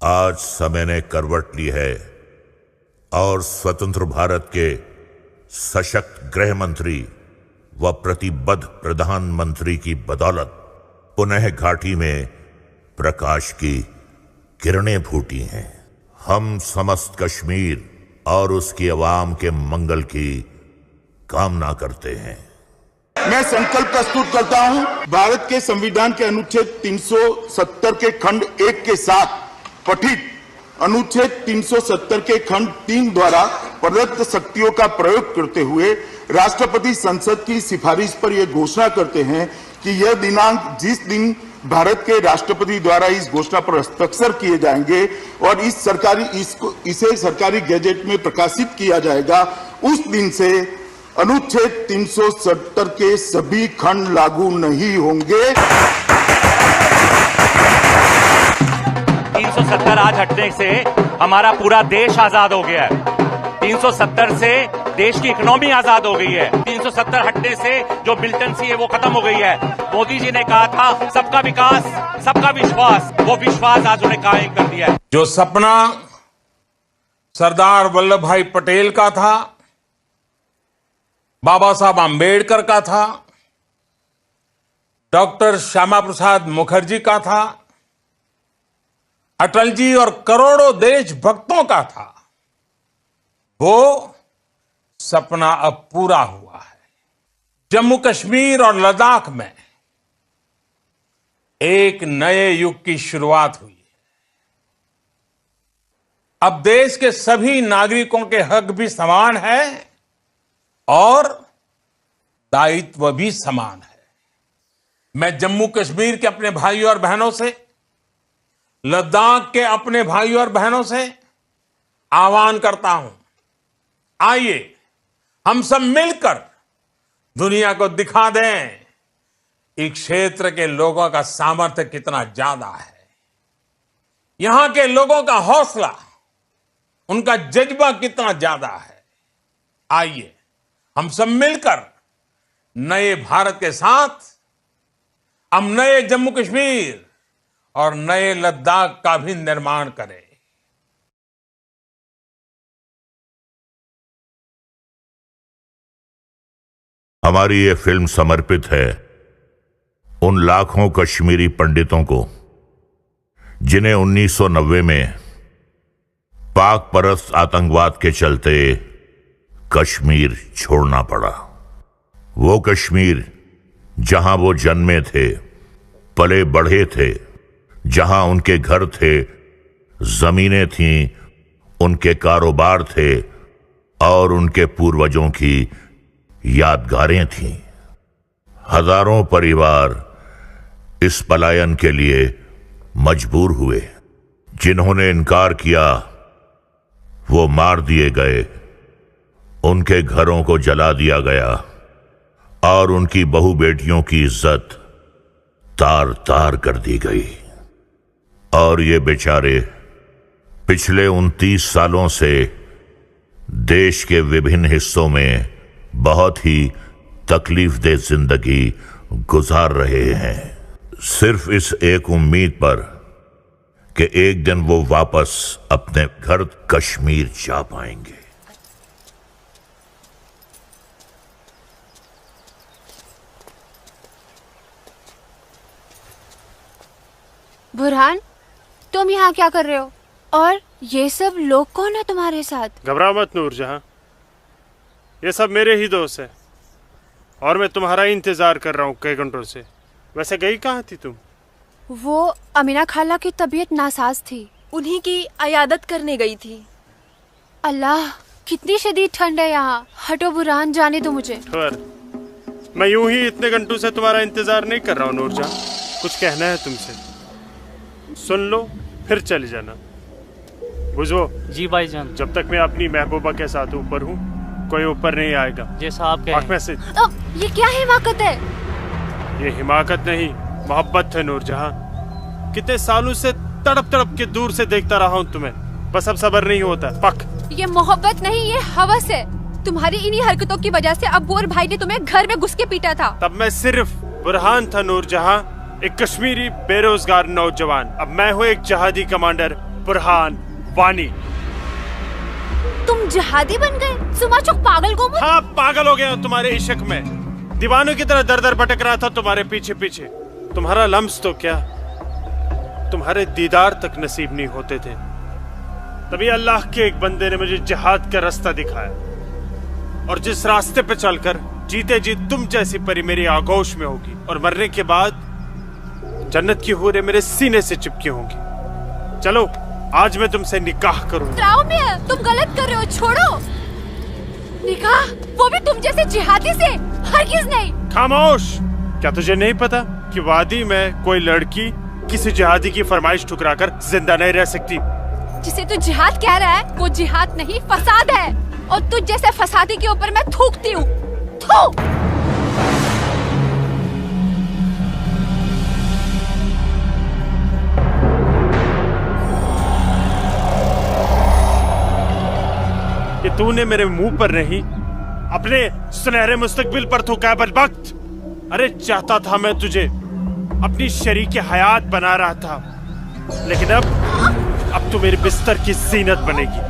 आज समय ने करवट ली है और स्वतंत्र भारत के सशक्त गृह मंत्री व प्रतिबद्ध प्रधानमंत्री की बदौलत पुनः घाटी में प्रकाश की किरणें फूटी हैं। हम समस्त कश्मीर और उसकी आवाम के मंगल की कामना करते हैं। मैं संकल्प प्रस्तुत करता हूं, भारत के संविधान के अनुच्छेद 370 के खंड 1 के साथ पठित अनुच्छेद 370 के खंड 3 द्वारा प्रदत्त शक्तियों का प्रयोग करते हुए राष्ट्रपति संसद की सिफारिश पर यह घोषणा करते हैं कि यह दिनांक जिस दिन भारत के राष्ट्रपति द्वारा इस घोषणा पर हस्ताक्षर किए जाएंगे और इसे सरकारी गैजेट में प्रकाशित किया जाएगा, उस दिन से अनुच्छेद 370 के सभी खंड लागू नहीं होंगे। 370 आज हटने से हमारा पूरा देश आजाद हो गया है। 370 से देश की इकोनॉमी आजाद हो गई है। 370 हटने से जो मिलिटेंसी है वो खत्म हो गई है। मोदी जी ने कहा था सबका विकास, सबका विश्वास, वो विश्वास आज उन्हें कायम कर दिया है। जो सपना सरदार वल्लभ भाई पटेल का था, बाबा साहब आम्बेडकर का था, डॉक्टर श्यामा प्रसाद मुखर्जी का था, अटल जी और करोड़ों देशभक्तों का था, वो सपना अब पूरा हुआ है। जम्मू कश्मीर और लद्दाख में एक नए युग की शुरुआत हुई है। अब देश के सभी नागरिकों के हक भी समान है और दायित्व भी समान है। मैं जम्मू कश्मीर के अपने भाइयों और बहनों से, लद्दाख के अपने भाइयों और बहनों से आह्वान करता हूं, आइए हम सब मिलकर दुनिया को दिखा दें इस क्षेत्र के लोगों का सामर्थ्य कितना ज्यादा है, यहां के लोगों का हौसला, उनका जज्बा कितना ज्यादा है। आइए हम सब मिलकर नए भारत के साथ हम नए जम्मू कश्मीर और नए लद्दाख का भी निर्माण करें। हमारी ये फिल्म समर्पित है उन लाखों कश्मीरी पंडितों को जिन्हें 1990 में पाक परस्त आतंकवाद के चलते कश्मीर छोड़ना पड़ा। वो कश्मीर जहां वो जन्मे थे, पले बढ़े थे, जहां उनके घर थे, जमीनें थीं, उनके कारोबार थे और उनके पूर्वजों की यादगारें थीं। हजारों परिवार इस पलायन के लिए मजबूर हुए। जिन्होंने इनकार किया वो मार दिए गए, उनके घरों को जला दिया गया और उनकी बहू बेटियों की इज्जत तार तार कर दी गई। और ये बेचारे पिछले 29 सालों से देश के विभिन्न हिस्सों में बहुत ही तकलीफदेह जिंदगी गुजार रहे हैं, सिर्फ इस एक उम्मीद पर कि एक दिन वो वापस अपने घर कश्मीर जा पाएंगे। बुरहान, तुम यहाँ क्या कर रहे हो? और ये सब लोग कौन है तुम्हारे साथ? घबराओ मत नूरजहां, ये सब मेरे ही दोस्त हैं और मैं तुम्हारा ही इंतजार कर रहा हूँ कई घंटों से। वैसे गई कहाँ थी तुम? वो अमीना खाला की तबीयत नासाज थी, उन्हीं की अयादत करने गई थी। अल्लाह, कितनी शदीद ठंड है यहाँ। हटो बुरहान, जाने दो मुझे। मैं यूं ही इतने घंटों से तुम्हारा इंतजार नहीं कर रहा हूँ नूरजहां, कुछ कहना है तुमसे, सुन लो फिर चले जाना। बुझो जी भाईजान। जब तक मैं अपनी महबूबा के साथ ऊपर हूँ कोई ऊपर नहीं आएगा। जैसा आप कहें। से ये क्या हिमाकत है? ये हिमाकत नहीं, मोहब्बत है नूरजहां। कितने सालों से तड़प तड़प के दूर से देखता रहा हूँ तुम्हें, बस अब सब्र नहीं होता। पक, ये मोहब्बत नहीं, ये हवस है। तुम्हारी इन्हीं हरकतों की वजह से अब्बू और भाई ने तुम्हें घर में घुस के पीटा था। तब मैं सिर्फ बुरहान था नूरजहां, एक कश्मीरी बेरोजगार नौजवान। अब मैं हूँ एक जहादी कमांडर बुरहान वानी। तुम जिहादी बन गए? सुमा चुक पागल को मत। हाँ, पागल हो गया तुम्हारे इश्क में, दीवानों की तरह दर दर भटक रहा था तुम्हारे पीछे पीछे। तुम्हारा लम्स तो क्या, तुम्हारे दीदार तक नसीब नहीं होते थे। तभी अल्लाह के एक बंदे ने मुझे जिहाद का रास्ता दिखाया, और जिस रास्ते पे चलकर जीते जी तुम जैसी परी मेरी आगोश में होगी, और मरने के बाद जन्नत की हूरें मेरे सीने से चिपकी होंगी। चलो आज मैं तुमसे निकाह करूंगा। तुम गलत कर रहे हो, छोड़ो। निकाह? वो भी तुम जैसे जिहादी से? हरगिज़ नहीं। खामोश। क्या तुझे नहीं पता कि वादी में कोई लड़की किसी जिहादी की फरमाइश ठुकराकर जिंदा नहीं रह सकती? जिसे तू जिहाद कह रहा है वो जिहाद नहीं, फसाद है। और तुझ जैसे फसादी के ऊपर मैं थूकती हूँ। थू। कि तूने मेरे मुंह पर नहीं, अपने सुनहरे मुस्तकबिल पर थूका बदबख्त। अरे चाहता था मैं तुझे अपनी शरीक हयात बना रहा था, लेकिन अब तू मेरे बिस्तर की जीनत बनेगी,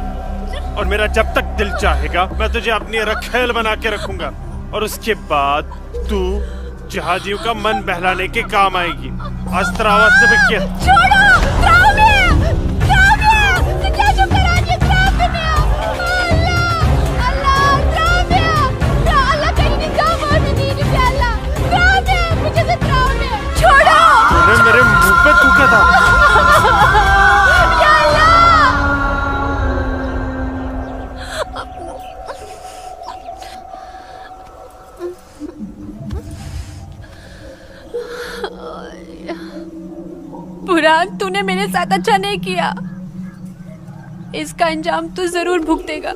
और मेरा जब तक दिल चाहेगा मैं तुझे अपनी रखेल बना के रखूंगा, और उसके बाद तू जिहादियों का मन बहलाने के काम आएगी। आज तेरा आवाज से किया। मेरे मुंह पे थूका था। बुरहान, तूने मेरे साथ अच्छा नहीं किया। इसका अंजाम तू जरूर भुगतेगा।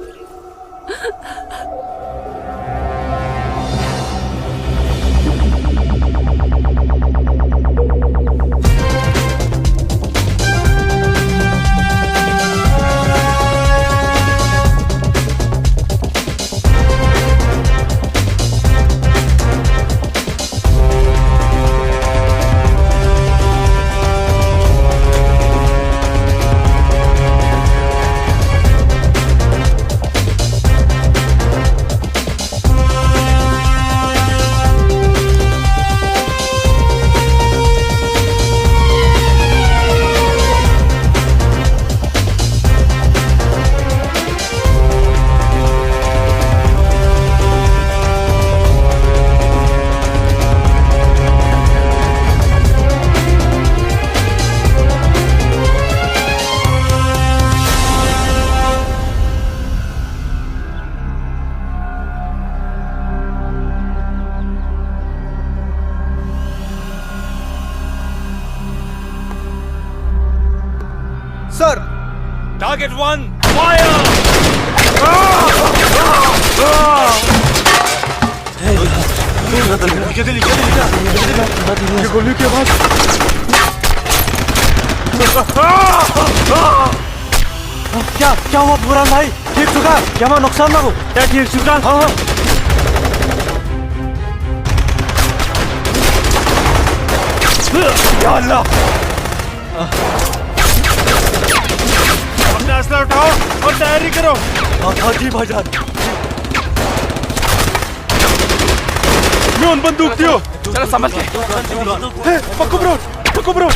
Sir, target 1 fire. ये गोली की आवाज। क्या हुआ बुरहान भाई? ठीक चुका? क्या वहाँ नुकसान ना हो? क्या ठीक चुका? हाँ हाँ। या अल्लाह। असला उठाओ और तैयारी करो। हाँ जी भाईजान। मैं उन बंदूक दियो। चलो संभल के। पक्को ब्रो, पक्को ब्रो।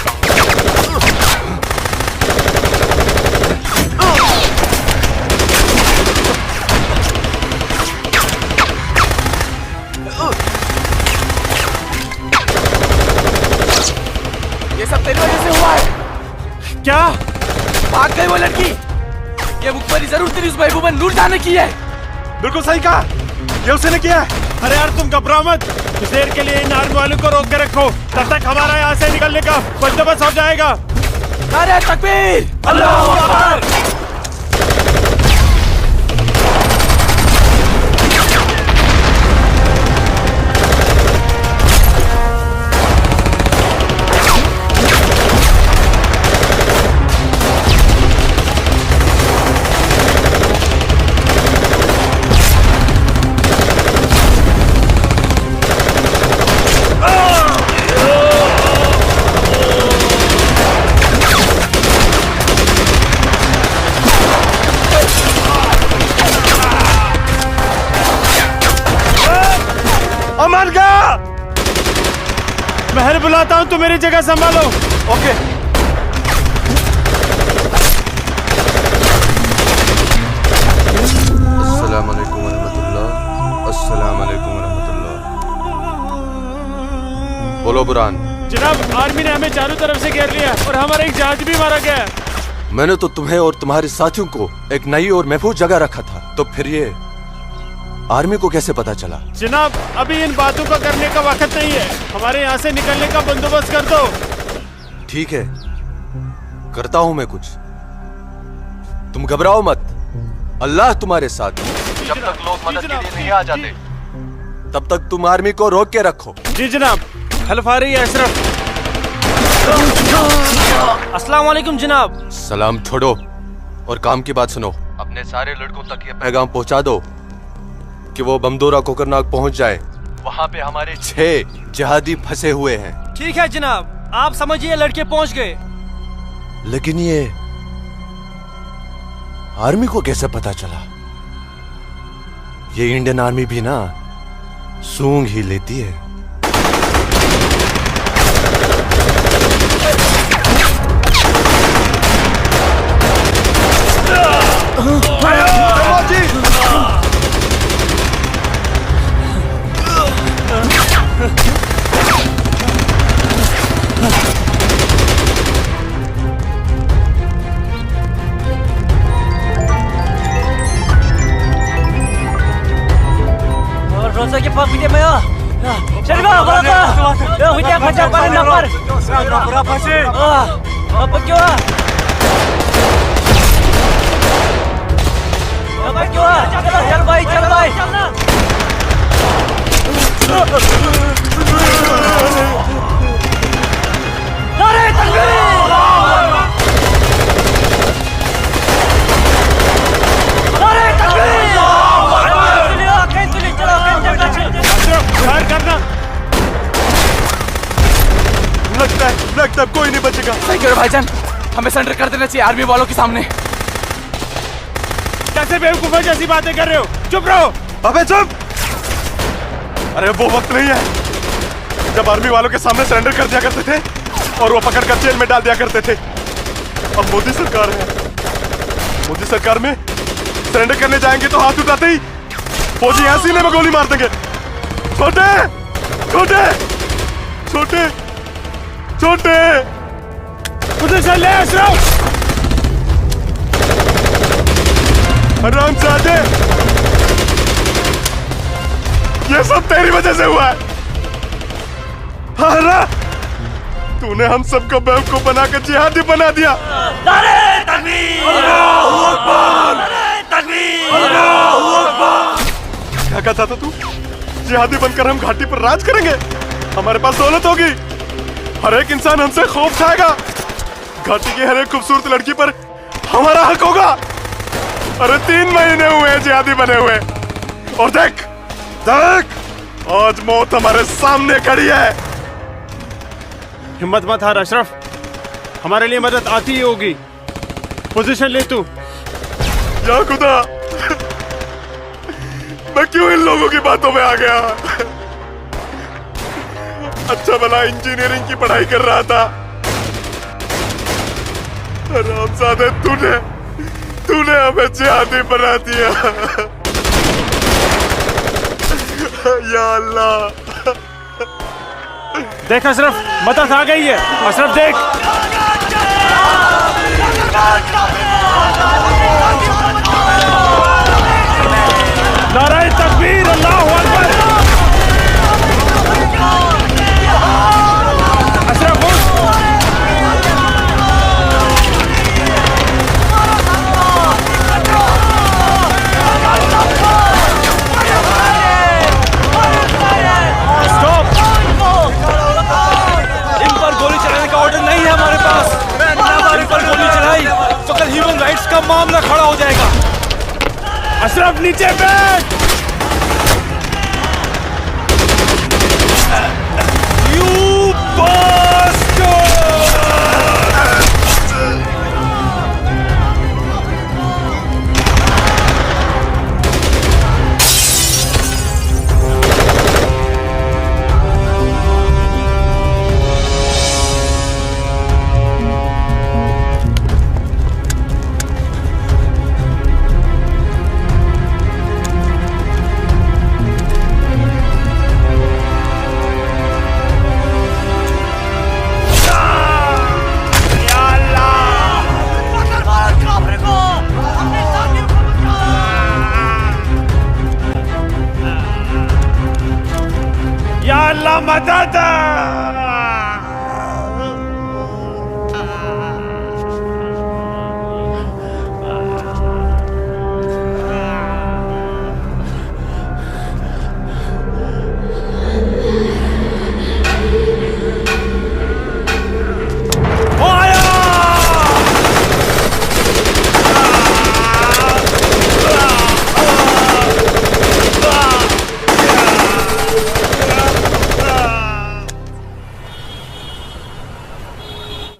ये सब तेरी वजह से हुआ है। क्या? भाग गई वो लड़की। ये मुखबरी जरूर तेरी उस महबूबा नूर जान ने की है। बिल्कुल सही कहा, ये उसने किया है। अरे यार तुम घबराओ मत, कुछ देर के लिए इन आर्मी वालों को रोक के रखो, तब तक हमारा यहाँ से निकलने का बंदोबस्त हो जाएगा। नारे तकबीर, अल्लाहू अकबर। बुलाता हूँ, तुम मेरी जगह संभालो। ओके। अस्सलाम वालेकुम रहमतुल्लाह। अस्सलाम वालेकुम रहमतुल्लाह। बोलो बुरान। जनाब, आर्मी ने हमें चारों तरफ से घेर लिया और हमारा एक जहाज भी मारा गया। मैंने तो तुम्हें और तुम्हारे साथियों को एक नई और महफूज जगह रखा था, तो फिर ये आर्मी को कैसे पता चला? जनाब, अभी इन बातों का करने का वक्त नहीं है। हमारे यहाँ से निकलने का बंदोबस्त कर दो। ठीक है, करता हूं मैं कुछ। तुम घबराओ मत, अल्लाह तुम्हारे साथ है। जब तक लोग मदद के लिए नहीं आ जाते, तब तक तुम आर्मी को रोक के रखो। जी जनाब। खल्फ आ रही है अशरफ। अस्सलाम वालेकुम जनाब। सलाम छोड़ो और काम की बात सुनो। अपने सारे लड़कों तक ये पैगाम पहुंचा दो कि वो बमदोरा कोकरनाग पहुंच जाए। वहां पे हमारे 6 जिहादी फंसे हुए हैं। ठीक है जनाब, आप समझिए लड़के पहुंच गए। लेकिन ये आर्मी को कैसे पता चला? ये इंडियन आर्मी भी ना सूंघ ही लेती है। Rosa ke pak video maya. Serba berapa? Yo video kaca paling lapar. Berapa sih? Apa kyo? Apa kyo? Chal bhai, chal bhai. Nare takbir! करना। लगता है कोई नहीं बचेगा। सही करो भाईजान, हमें सरेंडर कर देना चाहिए आर्मी वालों के सामने। कैसे बेवकूफों जैसी बातें कर रहे हो? चुप रहो। अबे चुप! अरे वो वक्त नहीं है जब आर्मी वालों के सामने सरेंडर कर दिया करते थे और वो पकड़ कर जेल में डाल दिया करते थे। अब मोदी सरकार है। मोदी सरकार में सरेंडर करने जाएंगे तो हाथ उठाते ही फौजी यहाँ सीने में गोली मार देंगे। छोटे छोटे छोटे छोटे उधर चल ले अशरफ। हरामजादे, ये सब तेरी वजह से हुआ है। हारा, तूने हम सबको बेवकूफ बनाकर जिहादी बना दिया। नारे तकबीर! अल्लाहू अकबर! नारे तकबीर! अल्लाहू अकबर! क्या कहता था तू? जिहादी बनकर हम घाटी पर राज करेंगे, हमारे पास दौलत होगी, हर एक इंसान हमसे खौफ खाएगा, घाटी की हर एक खूबसूरत लड़की पर हमारा हक होगा। अरे 3 महीने हुए हैं जिहादी बने हुए, और देख देख आज मौत हमारे सामने खड़ी है। हिम्मत मत हार अशरफ, हमारे लिए मदद आती ही होगी। पोजीशन ले तू। या खुदा, मैं क्यों इन लोगों की बातों में आ गया? अच्छा भला इंजीनियरिंग की पढ़ाई कर रहा था। हरामजादे, तूने हमें जिहादी बना दिया। या अल्लाह। देख अशरफ, मदद आ गई है। अशरफ देख। नारे तकबीर, अल्लाहू अकबर। अशरफ उठ। इन पर गोली चलाने का ऑर्डर नहीं है हमारे पास। हमारे पर गोली चलाई तो कल ह्यूमन राइट्स का मामला खड़ा हो जाएगा। अशरफ नीचे बैठ। You bastard! चाहता था।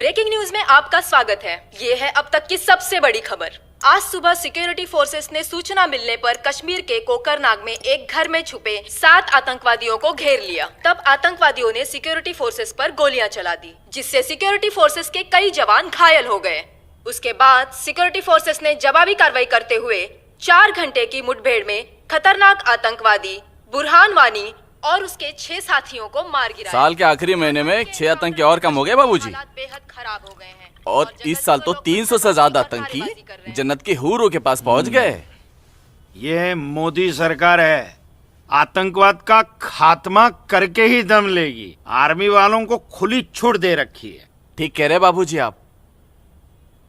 ब्रेकिंग न्यूज में आपका स्वागत है। ये है अब तक की सबसे बड़ी खबर। आज सुबह सिक्योरिटी फोर्सेस ने सूचना मिलने पर कश्मीर के कोकरनाग में एक घर में छुपे 7 आतंकवादियों को घेर लिया। तब आतंकवादियों ने सिक्योरिटी फोर्सेस पर गोलियां चला दी, जिससे सिक्योरिटी फोर्सेस के कई जवान घायल हो गए। उसके बाद सिक्योरिटी फोर्सेस ने जवाबी कार्रवाई करते हुए 4 घंटे की मुठभेड़ में खतरनाक आतंकवादी बुरहान वानी और उसके 6 साथियों को मार गिराया। साल के आखिरी महीने में 6 आतंकी और कम हो गए बाबूजी। हालात बेहद खराब हो गए हैं और इस साल तो 300 से ज्यादा आतंकी जन्नत के हूरों के पास पहुंच गए। ये मोदी सरकार है, आतंकवाद का खात्मा करके ही दम लेगी। आर्मी वालों को खुली छूट दे रखी है। ठीक कह रहे बाबूजी आप।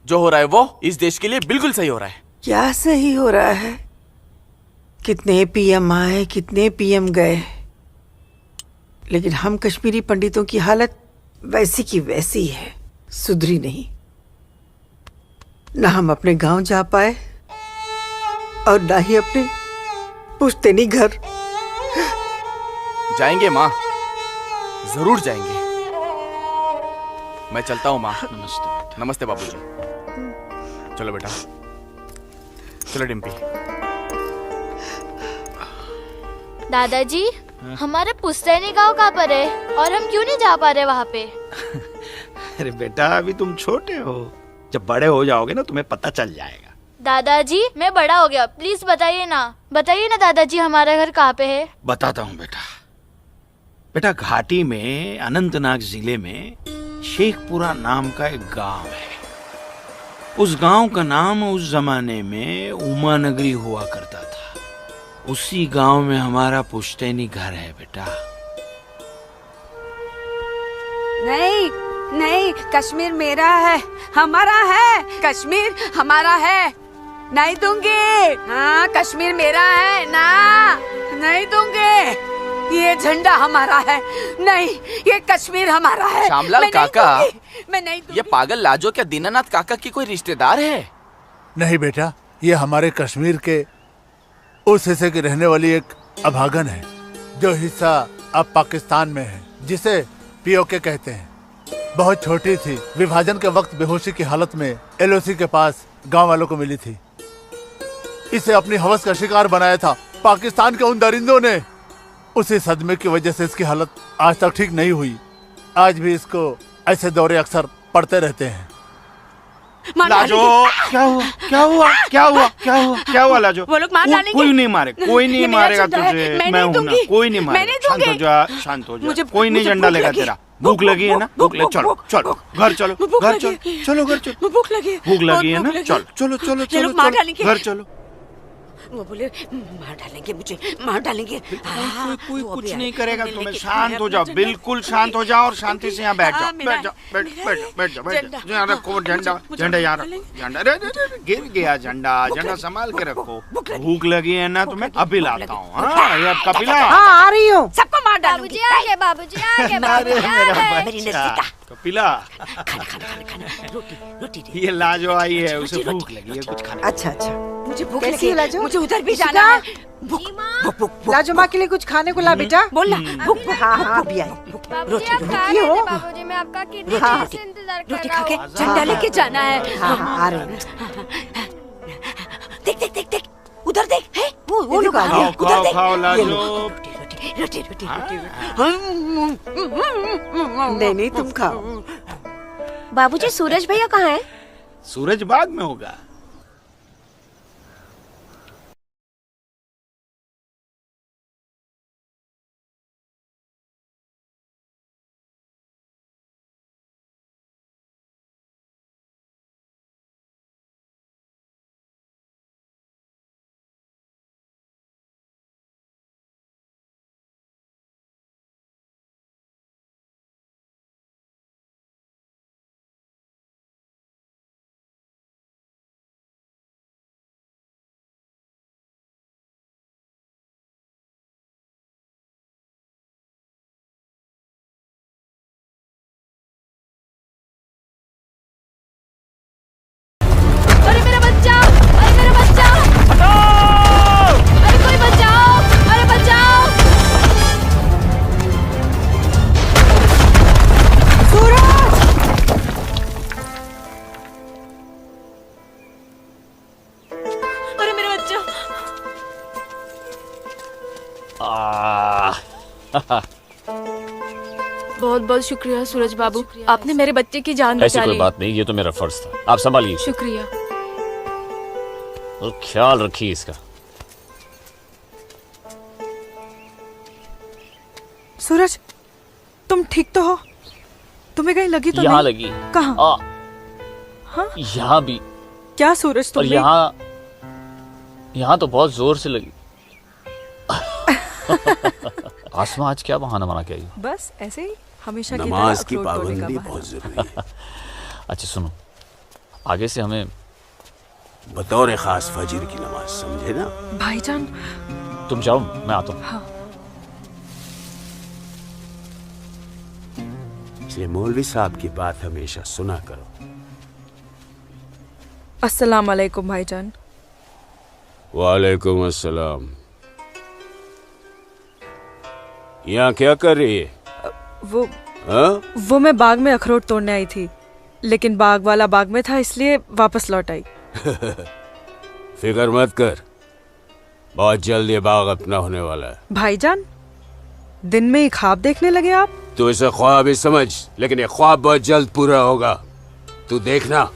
जो हो रहा है वो इस देश के लिए बिल्कुल सही हो रहा है। क्या सही हो रहा है? कितने पीएम आए, कितने पीएम गए, लेकिन हम कश्मीरी पंडितों की हालत वैसी की वैसी है, सुधरी नहीं। ना हम अपने गांव जा पाए और ना ही अपने पुश्तैनी घर। जाएंगे माँ, जरूर जाएंगे। मैं चलता हूँ माँ। नमस्ते। नमस्ते बाबूजी। चलो बेटा, चलो डिम्पी। दादाजी, हमारा पुश्तैनी गांव कहाँ पर है और हम क्यों नहीं जा पा रहे वहाँ पे? अरे बेटा, अभी तुम छोटे हो, जब बड़े हो जाओगे ना तुम्हें पता चल जाएगा। दादाजी, मैं बड़ा हो गया, प्लीज बताइए ना दादाजी, हमारा घर कहाँ पे है? बताता हूँ बेटा। बेटा, घाटी में अनंतनाग जिले में शेखपुरा नाम का एक गांव है। उस गांव का नाम उस जमाने में उमा नगरी हुआ करता था। उसी गांव में हमारा पुश्तैनी घर है बेटा। नहीं नहीं, कश्मीर मेरा है, हमारा है। कश्मीर हमारा है, नहीं दूंगी। हाँ, कश्मीर मेरा है ना, नहीं दूंगी। ये झंडा हमारा है, नहीं, ये कश्मीर हमारा है। श्यामलाल काका, मैं नहीं दूंगी। ये पागल लाजो क्या दीनानाथ काका की कोई रिश्तेदार है? नहीं बेटा, ये हमारे कश्मीर के उस हिस्से की रहने वाली एक अभागन है, जो हिस्सा अब पाकिस्तान में है, जिसे पीओके कहते हैं। बहुत छोटी थी, विभाजन के वक्त बेहोशी की हालत में एलओसी के पास गांव वालों को मिली थी। इसे अपनी हवस का शिकार बनाया था पाकिस्तान के उन दरिंदों ने। उसी सदमे की वजह से इसकी हालत आज तक ठीक नहीं हुई। आज भी इसको ऐसे दौरे अक्सर पड़ते रहते हैं। लाजो, क्या हुआ क्या हुआ क्या हुआ क्या हुआ क्या हुआ लाजो? वो लोग मार डालेंगे। कोई नहीं मारे, कोई नहीं मारेगा तुझे। मैं हूं ना, कोई नहीं मारेगा। शांत हो जा, शांत हो जा। कोई नहीं झंडा लेगा तेरा। भूख लगी है ना, भूख लगी, चलो चलो घर चलो, घर चलो, चलो घर चलो। भूख लगी है ना, चलो चलो चलो चलो, घर चलो। वो बोले मार डालेंगे मुझे, मार डालेंगे। कोई कुछ नहीं करेगा तुम्हें। शांत हो जाओ, बिल्कुल शांत हो जाओ और शांति से यहाँ बैठ जाओ, बैठ जाओ, बैठ जाओ। यहाँ रखो झंडा, झंडा यहाँ रखो, झंडा। गिर गया झंडा, झंडा संभाल के रखो। भूख लगी है ना तुम्हें, अभी लाता हूँ। हाँ, ये अब कपिला। हाँ, आ रही हूँ। सबको मार डालूंगी। बाबूजी आगे। कपिला, रोटी। ये लाजो आई है, उसे भूख लगी है, कुछ खाना। अच्छा, मुझे भूख लगी है लाजो, मुझे उधर भी जाना है। लाजो माँ के लिए कुछ खाने को ला बेटा। बोल ना। भूख। हाँ, अभी आई। रोटी हो। बाबूजी, मैं आपका कितने हाँ, से इंतजार कर रोटी रहा खा के हूँ। झंडा लेके जाना है। हाँ, आ रहे हैं। देख, उधर देख। है वो लोग आ गए। उधर देख। खाओ लाजो। रोटी। नहीं, तुम खाओ। बाबूजी, सूरज भैया कहाँ है? सूरज बाग में होगा। बहुत बहुत शुक्रिया सूरज बाबू, आपने मेरे बच्चे की जान ऐसी बचा कोई ली। बात नहीं, ये तो मेरा फर्ज था। आप संभालिए शुक्रिया। और ख्याल रखिए इसका। सूरज, तुम ठीक तो हो? तुम्हें कहीं लगी तो यहाँ नहीं? लगी। कहाँ? हाँ? यहाँ भी। क्या सूरज और तुम्हें? यहाँ तो बहुत जोर से लगी। आसमा आज क्या बहाना बना के आई? बस ऐसे ही, हमेशा की नमाज तरह की अखरोट तोड़ने का पाबंदी बहाना। बहुत जरूरी है। अच्छा सुनो, आगे से हमें बतौर खास फजर की नमाज, समझे ना? भाईजान, तुम जाओ, मैं आता हूँ। हाँ। इसलिए मौलवी साहब की बात हमेशा सुना करो। अस्सलाम वालेकुम भाईजान। वालेकुम अस्सलाम। यहाँ क्या कर रही है? वो मैं बाग में अखरोट तोड़ने आई थी, लेकिन बाग वाला बाग में था, इसलिए वापस लौट आई। फिक्र मत कर, बहुत जल्द ये बाग अपना होने वाला है। भाईजान, दिन में ही ख्वाब देखने लगे आप? तू इसे ख्वाब ही समझ, लेकिन ये ख्वाब बहुत जल्द पूरा होगा, तू देखना।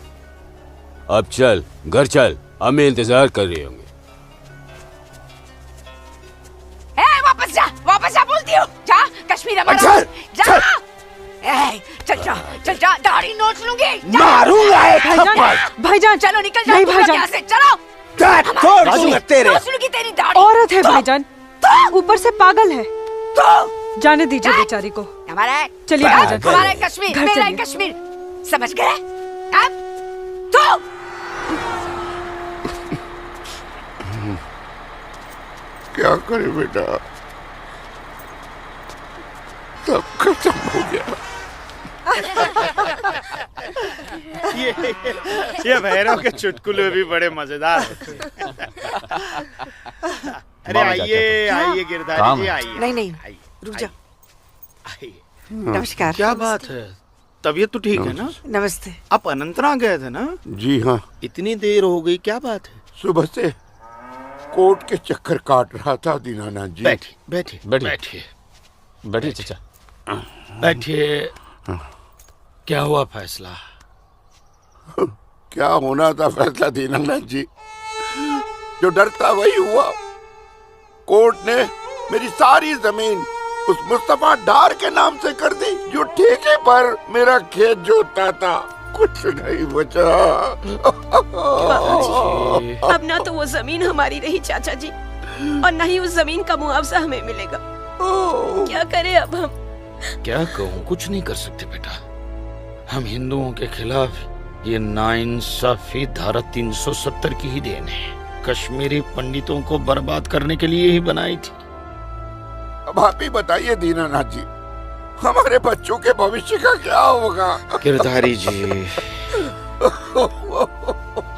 अब चल, घर चल, हमें इंतजार कर रही होंगे। वापस जा बोलती हूँ। जा, कश्मीर हमारा। चल, जा। चल जा, दाढ़ी नोच लूंगी। मारूंगा एक थप्पड़। भाईजान, चलो निकल जाओ। नहीं तुम भाईजान। यहाँ से चलो। तोड़ दूंगा तेरे। नोच लूंगी तेरी दाढ़ी। औरत है भाईजान, ऊपर से पागल है। जाने दीजिए बेचारी को। हमारा है। चलिए भाईजान, हमारा है कश्मीर, घर मेरा है चलिए। कश्मीर, समझ गए? अब तो क्या करे बेटा, सब खत्म हो गया। ये भैरव के चुटकुले भी बड़े मजेदार होते अरे आइए आइए गिरधारी जी, आइए। नहीं रुक जा। नमस्कार। क्या बात है? तबीयत तो ठीक है ना? नमस्ते। आप अनंतनाग गए थे ना? जी हाँ, इतनी देर हो गई, क्या बात है? सुबह से कोर्ट के चक्कर काट रहा था दीनानाथ जी। बैठिए चाचा। बैठिए। क्या हुआ फैसला? क्या होना था फैसला दीनानाथ जी, जो डर था वही हुआ। कोर्ट ने मेरी सारी जमीन उस मुस्तफा डार के नाम से कर दी, जो ठेके पर मेरा खेत जोतता था। कुछ नहीं बचा। अब ना तो वो जमीन हमारी रही चाचा जी, और न ही उस जमीन का मुआवजा हमें मिलेगा। क्या करें अब हम? क्या कहूँ, कुछ नहीं कर सकते बेटा। हम हिंदुओं के खिलाफ ये नाइंसाफी धारा 370 की ही देन है। कश्मीरी पंडितों को बर्बाद करने के लिए ही बनाई थी। अब आप ही बताइए दीनानाथ जी, हमारे बच्चों के भविष्य का क्या होगा? गिरधारी जी,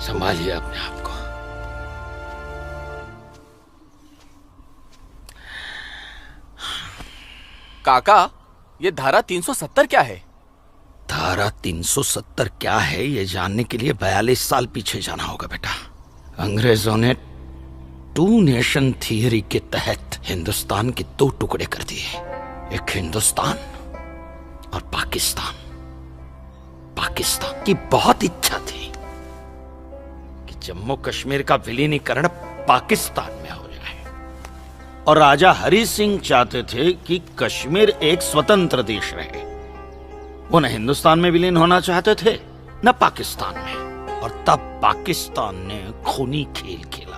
संभालिए अपने आप को। काका, ये धारा 370 क्या है? धारा 370 क्या है, ये जानने के लिए 42 साल पीछे जाना होगा बेटा। अंग्रेजों ने टू नेशन थियरी के तहत हिंदुस्तान के दो टुकड़े कर दिए, एक हिंदुस्तान और पाकिस्तान। पाकिस्तान की बहुत इच्छा थी कि जम्मू कश्मीर का विलीनीकरण पाकिस्तान में हो जाए, और राजा हरि सिंह चाहते थे कि कश्मीर एक स्वतंत्र देश रहे। वो न हिंदुस्तान में विलीन होना चाहते थे न पाकिस्तान में, और तब पाकिस्तान ने खूनी खेल खेला।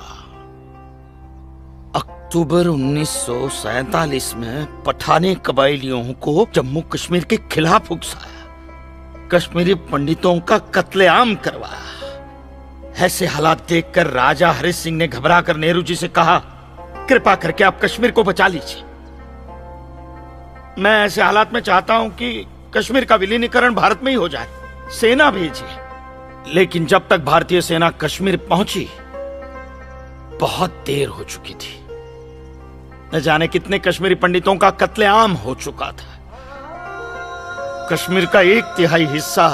अक्टूबर 1947 में पठानी कबायलियों को जम्मू कश्मीर के खिलाफ उकसाया, कश्मीरी पंडितों का कत्लेआम करवाया। ऐसे हालात देखकर राजा हरि सिंह ने घबरा कर नेहरू जी से कहा, कृपा करके आप कश्मीर को बचा लीजिए। मैं ऐसे हालात में चाहता हूं कि कश्मीर का विलीनीकरण भारत में ही हो जाए, सेना भेजिए। लेकिन जब तक भारतीय सेना कश्मीर पहुंची, बहुत देर हो चुकी थी। न जाने कितने कश्मीरी पंडितों का कत्लेआम हो चुका था। कश्मीर का 1/3 हिस्सा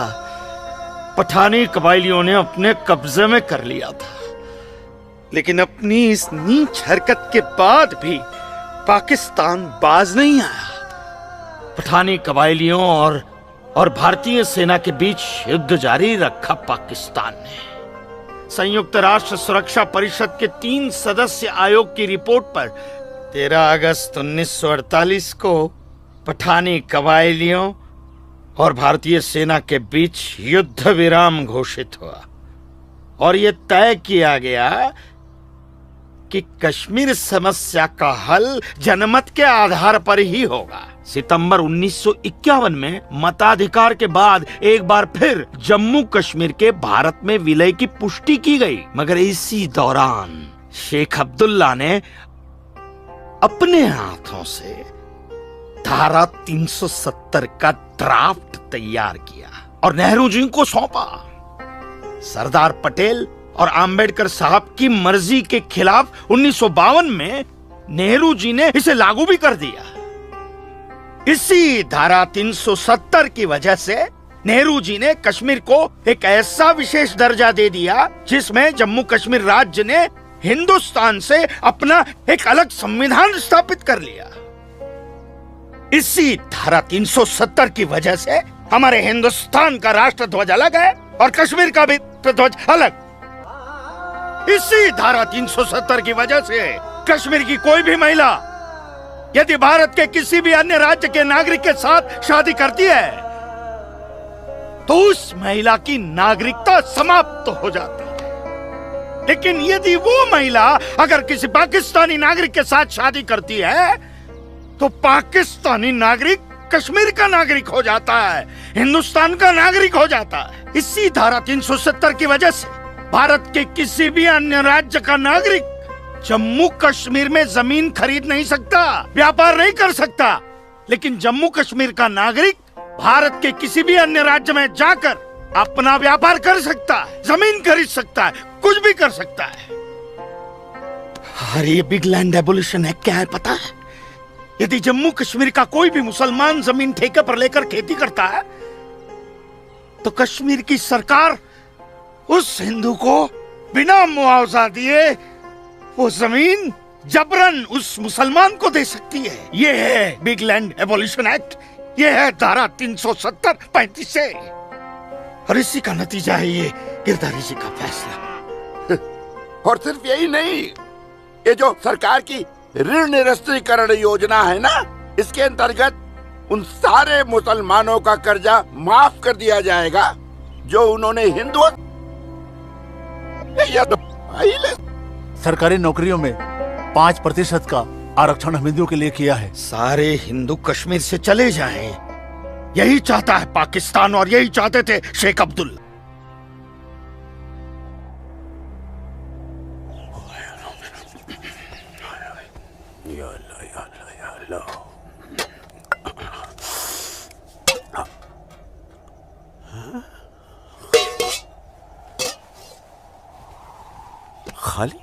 पठानी कबायलियों ने अपने कब्जे में कर लिया था। लेकिन अपनी इस नीच हरकत के बाद भी पाकिस्तान बाज नहीं आया। पठानी कबायलियों और भारतीय सेना के बीच युद्ध जारी रखा पाकिस्तान ने। संयुक्त राष्ट्र सुरक्षा परिषद के 3 सदस्य आयोग की रिपोर्ट पर 13 अगस्त 1948 को पठानी कबायलियों और भारतीय सेना के बीच युद्ध विराम घोषित हुआ और यह तय किया गया कि कश्मीर समस्या का हल जनमत के आधार पर ही होगा। सितंबर 1951 में मताधिकार के बाद एक बार फिर जम्मू कश्मीर के भारत में विलय की पुष्टि की गई, मगर इसी दौरान शेख अब्दुल्ला ने अपने हाथों से धारा 370 का ड्राफ्ट तैयार किया और नेहरू जी को सौंपा। सरदार पटेल और अंबेडकर साहब की मर्जी के खिलाफ 1952 में नेहरू जी ने इसे लागू भी कर दिया। इसी धारा 370 की वजह से नेहरू जी ने कश्मीर को एक ऐसा विशेष दर्जा दे दिया जिसमें जम्मू कश्मीर राज्य ने हिंदुस्तान से अपना एक अलग संविधान स्थापित कर लिया। इसी धारा 370 की वजह से हमारे हिंदुस्तान का राष्ट्र ध्वज अलग है और कश्मीर का भी ध्वज अलग। इसी धारा 370 की वजह से कश्मीर की कोई भी महिला यदि भारत के किसी भी अन्य राज्य के नागरिक के साथ शादी करती है तो उस महिला की नागरिकता समाप्त हो जाती है। लेकिन यदि वो महिला अगर किसी पाकिस्तानी नागरिक के साथ शादी करती है तो पाकिस्तानी नागरिक कश्मीर का नागरिक हो जाता है, हिंदुस्तान का नागरिक हो जाता है। इसी धारा 370 की वजह से भारत के किसी भी अन्य राज्य का नागरिक जम्मू कश्मीर में जमीन खरीद नहीं सकता, व्यापार नहीं कर सकता, लेकिन जम्मू कश्मीर का नागरिक भारत के किसी भी अन्य राज्य में जाकर अपना व्यापार कर सकता है, जमीन खरीद सकता है, कुछ भी कर सकता है। अरे ये बिग लैंड एबोल्यूशन है, क्या है पता है? यदि जम्मू कश्मीर का कोई भी मुसलमान जमीन ठेके पर लेकर खेती करता है तो कश्मीर की सरकार उस हिंदू को बिना मुआवजा दिए वो जमीन जबरन उस मुसलमान को दे सकती है। ये है बिग लैंड एबोल्यूशन एक्ट, ये है धारा 370-35 से, और इसी का नतीजा है ये गिरधारी जी का फैसला। और सिर्फ यही नहीं, ये जो सरकार की ऋण निरस्तीकरण योजना है ना, इसके अंतर्गत उन सारे मुसलमानों का कर्जा माफ कर दिया जाएगा जो उन्होंने हिंदू सरकारी नौकरियों में 5% का आरक्षण हम हिंदुओं के लिए किया है। सारे हिंदू कश्मीर से चले जाएं, यही चाहता है पाकिस्तान और यही चाहते थे शेख अब्दुल्ला। खाली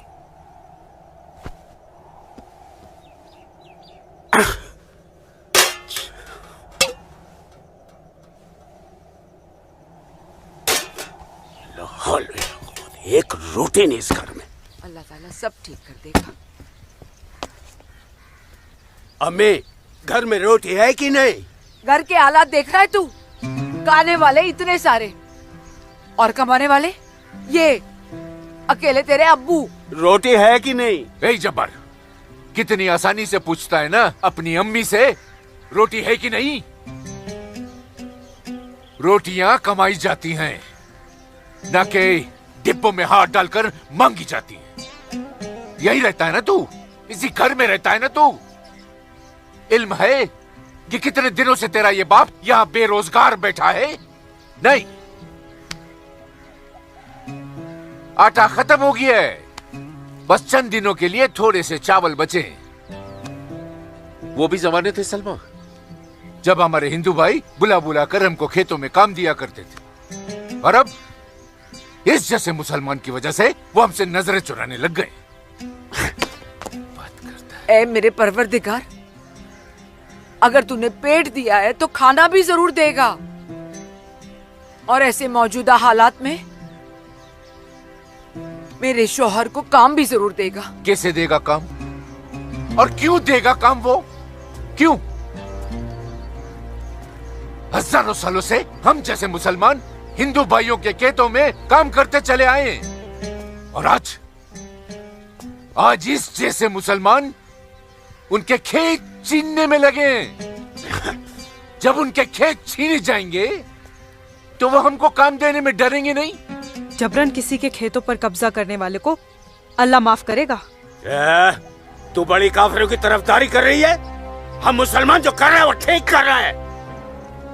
एक रोटी नहीं इस घर में। अल्लाह ताला सब ठीक कर देगा। अम्मी, घर में रोटी है कि नहीं? घर के हालात देख रहा है तू? खाने वाले इतने सारे और कमाने वाले ये अकेले तेरे अब्बू। रोटी है कि नहीं? ए जब्बार, कितनी आसानी से पूछता है ना अपनी अम्मी से रोटी है कि नहीं। रोटियां कमाई जाती हैं, न कि डिब्बों में हाथ डालकर मांगी जाती हैं। यही रहता है ना तू, इसी घर में रहता है ना तू। इल्म है कि कितने दिनों से तेरा ये बाप यहाँ बेरोजगार बैठा है? नहीं, आटा खत्म हो गया है, बस चंद दिनों के लिए थोड़े से चावल बचे। वो भी जमाने थे सलमा, जब हमारे हिंदू भाई बुला बुला कर हमको खेतों में काम दिया करते थे, और अब इस जैसे मुसलमान की वजह से वो हमसे नजरें चुराने लग गए। ए मेरे परवरदिगार, अगर तूने पेट दिया है तो खाना भी जरूर देगा, और ऐसे मौजूदा हालात में मेरे शौहर को काम भी जरूर देगा। कैसे देगा काम? और क्यों देगा काम वो? क्यों? हजारों सालों से हम जैसे मुसलमान हिंदू भाइयों के खेतों में काम करते चले आए हैं और आज इस जैसे मुसलमान उनके खेत छीनने में लगे हैं। जब उनके खेत छीने जाएंगे तो वो हमको काम देने में डरेंगे नहीं। जबरन किसी के खेतों पर कब्जा करने वाले को अल्लाह माफ करेगा। तू बड़ी काफिरों की तरफदारी कर रही है? हम मुसलमान जो कर रहे हैं वो ठीक कर रहे हैं।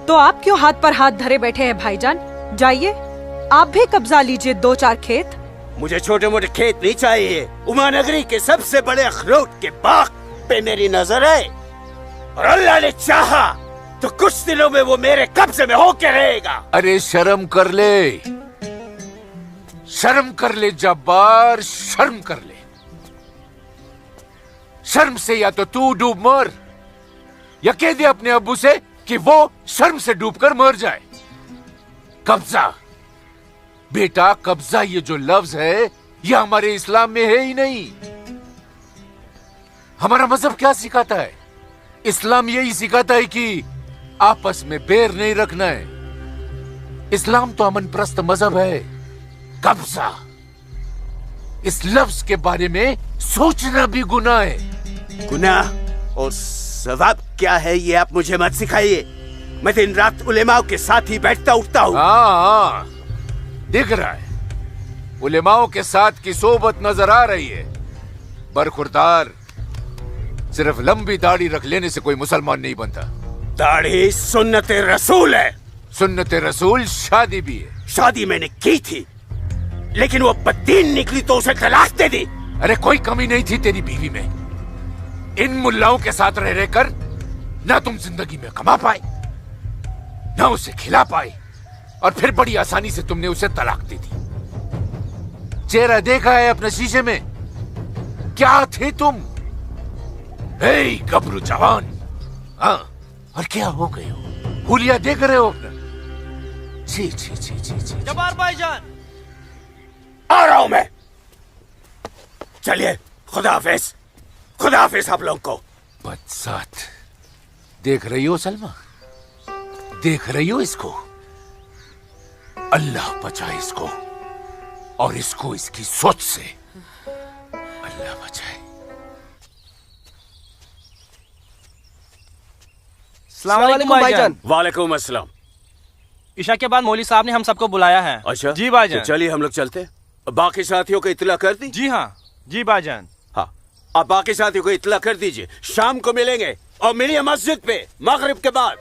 तो आप क्यों हाथ पर हाथ धरे बैठे हैं भाईजान? जाइए आप भी कब्जा लीजिए 2-4 खेत। मुझे छोटे मोटे खेत नहीं चाहिए। उमानगरी के सबसे बड़े अखरोट के बाग पे मेरी नजर है और अल्लाह ने चाहा तो कुछ दिनों में वो मेरे कब्जे में होके रहेगा। अरे शर्म कर ले, शर्म कर ले जब्बार, शर्म कर ले। शर्म से या तो तू डूब मर या कह दे अपने अब्बू से कि वो शर्म से डूबकर मर जाए। कब्जा बेटा, कब्जा ये जो लफ्ज है ये हमारे इस्लाम में है ही नहीं। हमारा मजहब क्या सिखाता है? इस्लाम यही सिखाता है कि आपस में बैर नहीं रखना है। इस्लाम तो अमन प्रस्त मजहब है। कब्जा, इस लफ्ज के बारे में सोचना भी गुनाह है। गुनाह और सवाब क्या है ये आप मुझे मत सिखाइए। मैं दिन रात उलेमाओं के साथ ही बैठता उठता हूँ। हाँ, दिख रहा है उलेमाओं के साथ की सोबत नजर आ रही है। बरखुरदार, सिर्फ लंबी दाढ़ी रख लेने से कोई मुसलमान नहीं बनता। दाढ़ी सुन्नत रसूल है। सुन्नत रसूल शादी भी है। शादी मैंने की थी लेकिन वो बददीन निकली तो उसे तलाक दे दी। अरे कोई कमी नहीं थी तेरी बीवी में। इन मुल्लाओं के साथ रह रहकर ना तुम जिंदगी में कमा पाए ना उसे खिला पाए और फिर बड़ी आसानी से तुमने उसे तलाक दे दी। चेहरा देखा है अपने शीशे में? क्या थे तुम? गबरू जवान। हाँ, और क्या हो गए हो? हुलिया देख रहे हो अपना? जी जी जी जी जी। जब्बार भाईजान, आ रहा हूं मैं। चलिए, खुदा हाफिज। खुदा हाफिज आप लोग को। बदसात, देख रही हो सलमा? देख रही हो इसको? अल्लाह बचाए इसको और इसको इसकी सोच से। अल्लाह बचाए। अस्सलाम वालेकुम भाईजान। वालेकुम अस्सलाम। ईशा के बाद मौली साहब ने हम सबको बुलाया है। अच्छा जी भाईजान। तो चलिए हम लोग चलते। बाकी साथियों को इत्तला कर दी? जी हाँ जी भाईजान। हाँ, आप बाकी साथियों को इत्तला कर दीजिए। शाम को मिलेंगे और मिलिए मस्जिद पे मगरिब के बाद।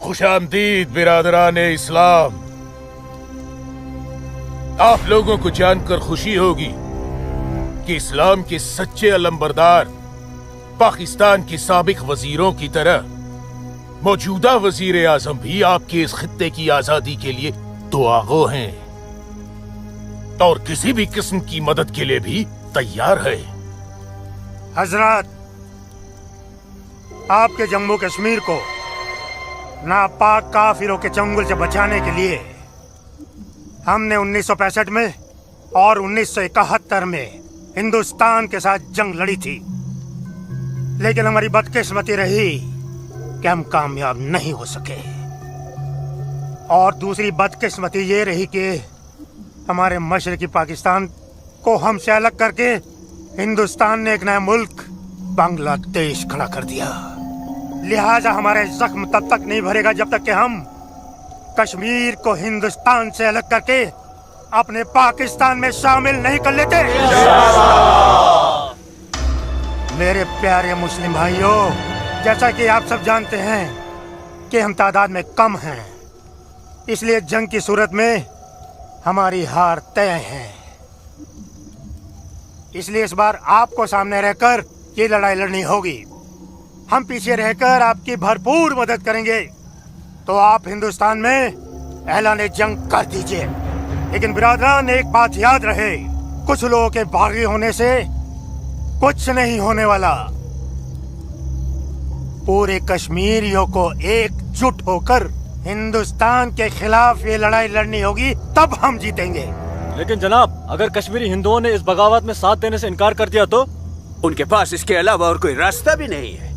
खुशामदीद बिरादरान इस्लाम। आप लोगों को जानकर खुशी होगी कि इस्लाम के सच्चे अलंबरदार पाकिस्तान के साबिक वजीरों की तरह मौजूदा वजीर आजम भी आपके इस खित्ते की आजादी के लिए दुआगो हैं और किसी भी किस्म की मदद के लिए भी तैयार है। हजरत, आपके जम्मू कश्मीर को नापाक काफिरों के चंगुल से बचाने के लिए हमने 1965 में और 1971 में हिंदुस्तान के साथ जंग लड़ी थी, लेकिन हमारी बदकिस्मती रही कि हम कामयाब नहीं हो सके। और दूसरी बदकिस्मती ये रही कि हमारे मशरकी पाकिस्तान को हमसे अलग करके हिंदुस्तान ने एक नया मुल्क बांग्लादेश खड़ा कर दिया। लिहाजा हमारे जख्म तब तक नहीं भरेगा जब तक कि हम कश्मीर को हिंदुस्तान से अलग करके अपने पाकिस्तान में शामिल नहीं कर लेते। मेरे प्यारे मुस्लिम भाइयों, जैसा कि आप सब जानते हैं कि हम तादाद में कम हैं, इसलिए जंग की सूरत में हमारी हार तय है। इसलिए इस बार आपको सामने रहकर ये लड़ाई लड़नी होगी। हम पीछे रहकर आपकी भरपूर मदद करेंगे। तो आप हिंदुस्तान में ऐलान जंग कर दीजिए। लेकिन बिरादरान, एक बात याद रहे, कुछ लोगों के बागी होने से कुछ नहीं होने वाला। पूरे कश्मीरियों को एकजुट होकर हिंदुस्तान के खिलाफ ये लड़ाई लड़नी होगी, तब हम जीतेंगे। लेकिन जनाब, अगर कश्मीरी हिंदुओं ने इस बगावत में साथ देने से इनकार कर दिया तो? उनके पास इसके अलावा और कोई रास्ता भी नहीं है।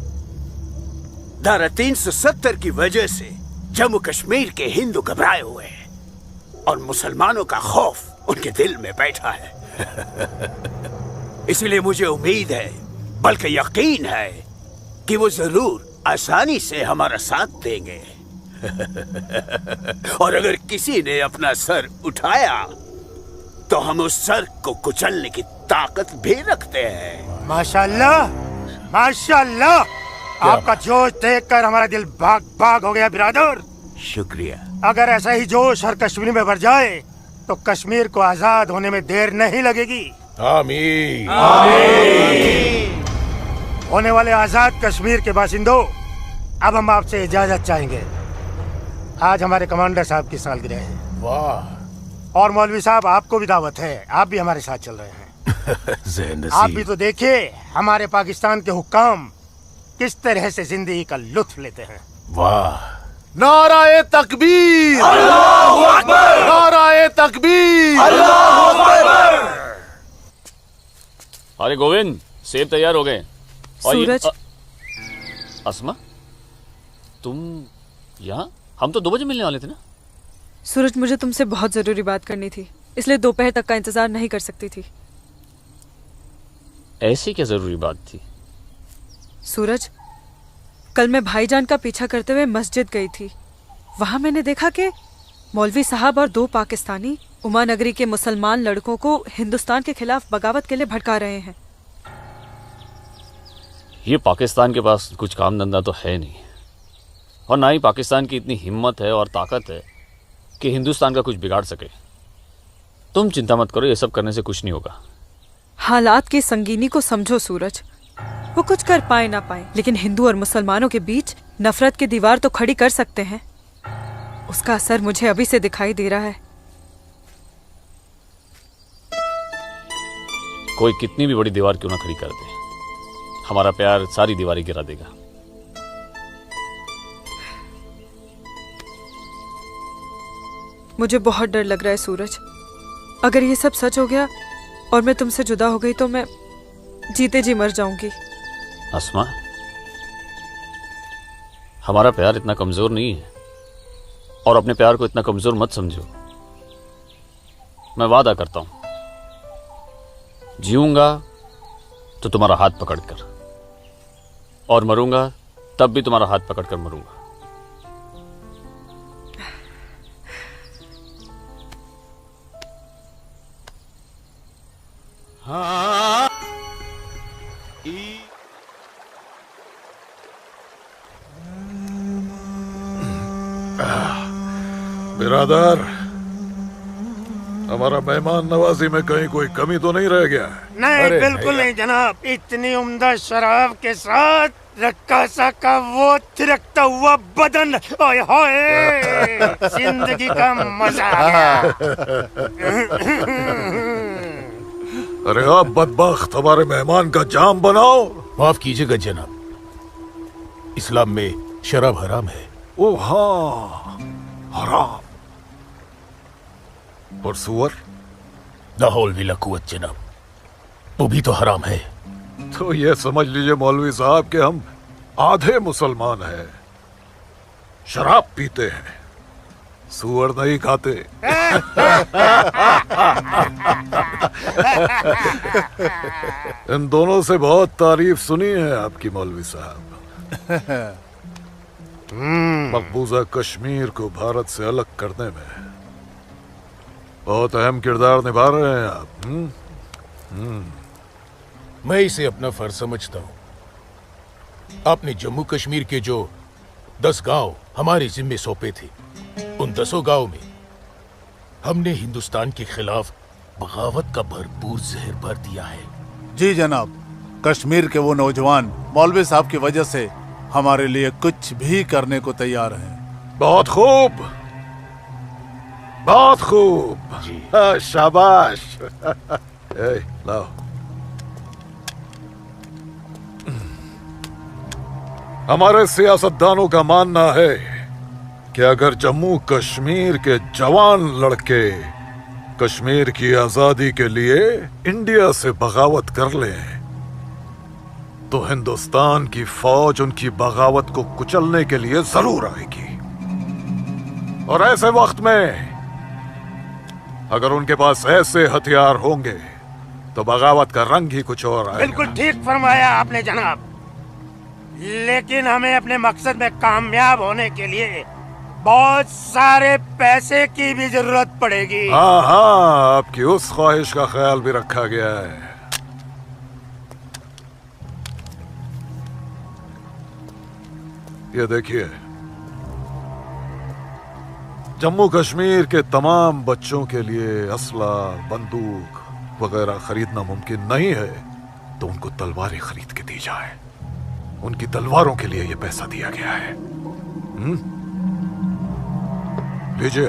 धारा 370 की वजह से जम्मू कश्मीर के हिंदू घबराए हुए हैं और मुसलमानों का खौफ उनके दिल में बैठा है। इसलिए मुझे उम्मीद है, बल्कि यकीन है, कि वो जरूर आसानी से हमारा साथ देंगे। और अगर किसी ने अपना सर उठाया तो हम उस सर को कुचलने की ताकत भी रखते हैं। माशाल्लाह, माशाल्लाह, आपका जोश देखकर हमारा दिल भाग भाग हो गया बिरादर। शुक्रिया। अगर ऐसा ही जोश हर कश्मीर में भर जाए तो कश्मीर को आजाद होने में देर नहीं लगेगी। आमीन। आमीन। होने वाले आजाद कश्मीर के बासिंदों, अब हम आपसे इजाजत चाहेंगे। आज हमारे कमांडर साहब की सालगिरह है। वाह। और मौलवी साहब, आपको भी दावत है, आप भी हमारे साथ चल रहे हैं। आप भी तो देखिए हमारे पाकिस्तान के हुक्काम किस तरह से जिंदगी का लुत्फ लेते हैं। वाह। नाराए तकबीर, अल्लाहू अकबर, नाराए तकबीर, अल्लाहू अकबर। अरे गोविंद, सेब तैयार हो गए। सूरज। अस्मा, तुम यहाँ? हम तो 2 बजे मिलने वाले थे ना। सूरज, मुझे तुमसे बहुत जरूरी बात करनी थी, इसलिए दोपहर तक का इंतजार नहीं कर सकती थी। ऐसी क्या जरूरी बात थी? सूरज, कल मैं भाईजान का पीछा करते हुए मस्जिद गई थी। वहां मैंने देखा कि मौलवी साहब और 2 पाकिस्तानी उमा नगरी के मुसलमान लड़कों को हिंदुस्तान के खिलाफ बगावत के लिए भड़का रहे हैं। ये पाकिस्तान के पास कुछ काम धंधा तो है नहीं, और ना ही पाकिस्तान की इतनी हिम्मत है और ताकत है कि हिंदुस्तान का कुछ बिगाड़ सके। तुम चिंता मत करो, ये सब करने से कुछ नहीं होगा। हालात की संगीनी को समझो सूरज। वो कुछ कर पाए ना पाए, लेकिन हिंदू और मुसलमानों के बीच नफरत की दीवार तो खड़ी कर सकते हैं। उसका असर मुझे अभी से दिखाई दे रहा है। कोई कितनी भी बड़ी दीवार क्यों ना खड़ी कर दे, हमारा प्यार सारी दीवारें गिरा देगा। मुझे बहुत डर लग रहा है सूरज। अगर ये सब सच हो गया और मैं तुमसे जुदा हो गई तो मैं जीते जी मर जाऊंगी। अस्मा, हमारा प्यार इतना कमजोर नहीं है, और अपने प्यार को इतना कमजोर मत समझो। मैं वादा करता हूं, जीऊंगा तो तुम्हारा हाथ पकड़कर, और मरूंगा तब भी तुम्हारा हाथ पकड़कर मरूंगा। हाँ। बिरादर, हमारा मेहमान नवाजी में कहीं कोई कमी तो नहीं रह गया? नहीं, बिल्कुल नहीं जनाब। इतनी उम्दा शराब के साथ रक्कासा का वो थिरकता हुआ बदन, ओए होए, जिंदगी का मजा आ गया। अरे आप बदबख्त, हमारे मेहमान का जाम बनाओ। माफ कीजिएगा जनाब, इस्लाम में शराब हराम है। ओ हाँ, हराम। और सुअर? लाहौल विला कुवत जनाब, वो भी तो हराम है। तो ये समझ लीजिए मौलवी साहब कि हम आधे मुसलमान हैं, शराब पीते हैं, सुअर नहीं खाते। इन दोनों से बहुत तारीफ सुनी है आपकी मौलवी साहब। मकबूजा कश्मीर को भारत से अलग करने में बहुत अहम किरदार निभा रहे हैं आप। मैं इसे अपना फर्ज समझता हूँ। आपने जम्मू कश्मीर के जो 10 गांव हमारे जिम्मे सौंपे थे, उन 10 गांव में हमने हिंदुस्तान के खिलाफ बगावत का भरपूर जहर भर दिया है। जी जनाब, कश्मीर के वो नौजवान मौलवी साहब की वजह से हमारे लिए कुछ भी करने को तैयार हैं। बहुत खूब, बहुत खूब, शाबाश। लाओ। हमारे सियासतदानों का मानना है कि अगर जम्मू कश्मीर के जवान लड़के कश्मीर की आजादी के लिए इंडिया से बगावत कर लें तो हिंदुस्तान की फौज उनकी बगावत को कुचलने के लिए जरूर आएगी। और ऐसे वक्त में अगर उनके पास ऐसे हथियार होंगे तो बगावत का रंग ही कुछ और आएगा। बिल्कुल ठीक फरमाया आपने जनाब, लेकिन हमें अपने मकसद में कामयाब होने के लिए बहुत सारे पैसे की भी जरूरत पड़ेगी। हाँ हाँ, आपकी उस ख्वाहिश का ख्याल भी रखा गया है। ये देखिए, जम्मू कश्मीर के तमाम बच्चों के लिए असला, बंदूक वगैरह खरीदना मुमकिन नहीं है, तो उनको तलवारें खरीद के दी जाए। उनकी तलवारों के लिए ये पैसा दिया गया है। लीजिए।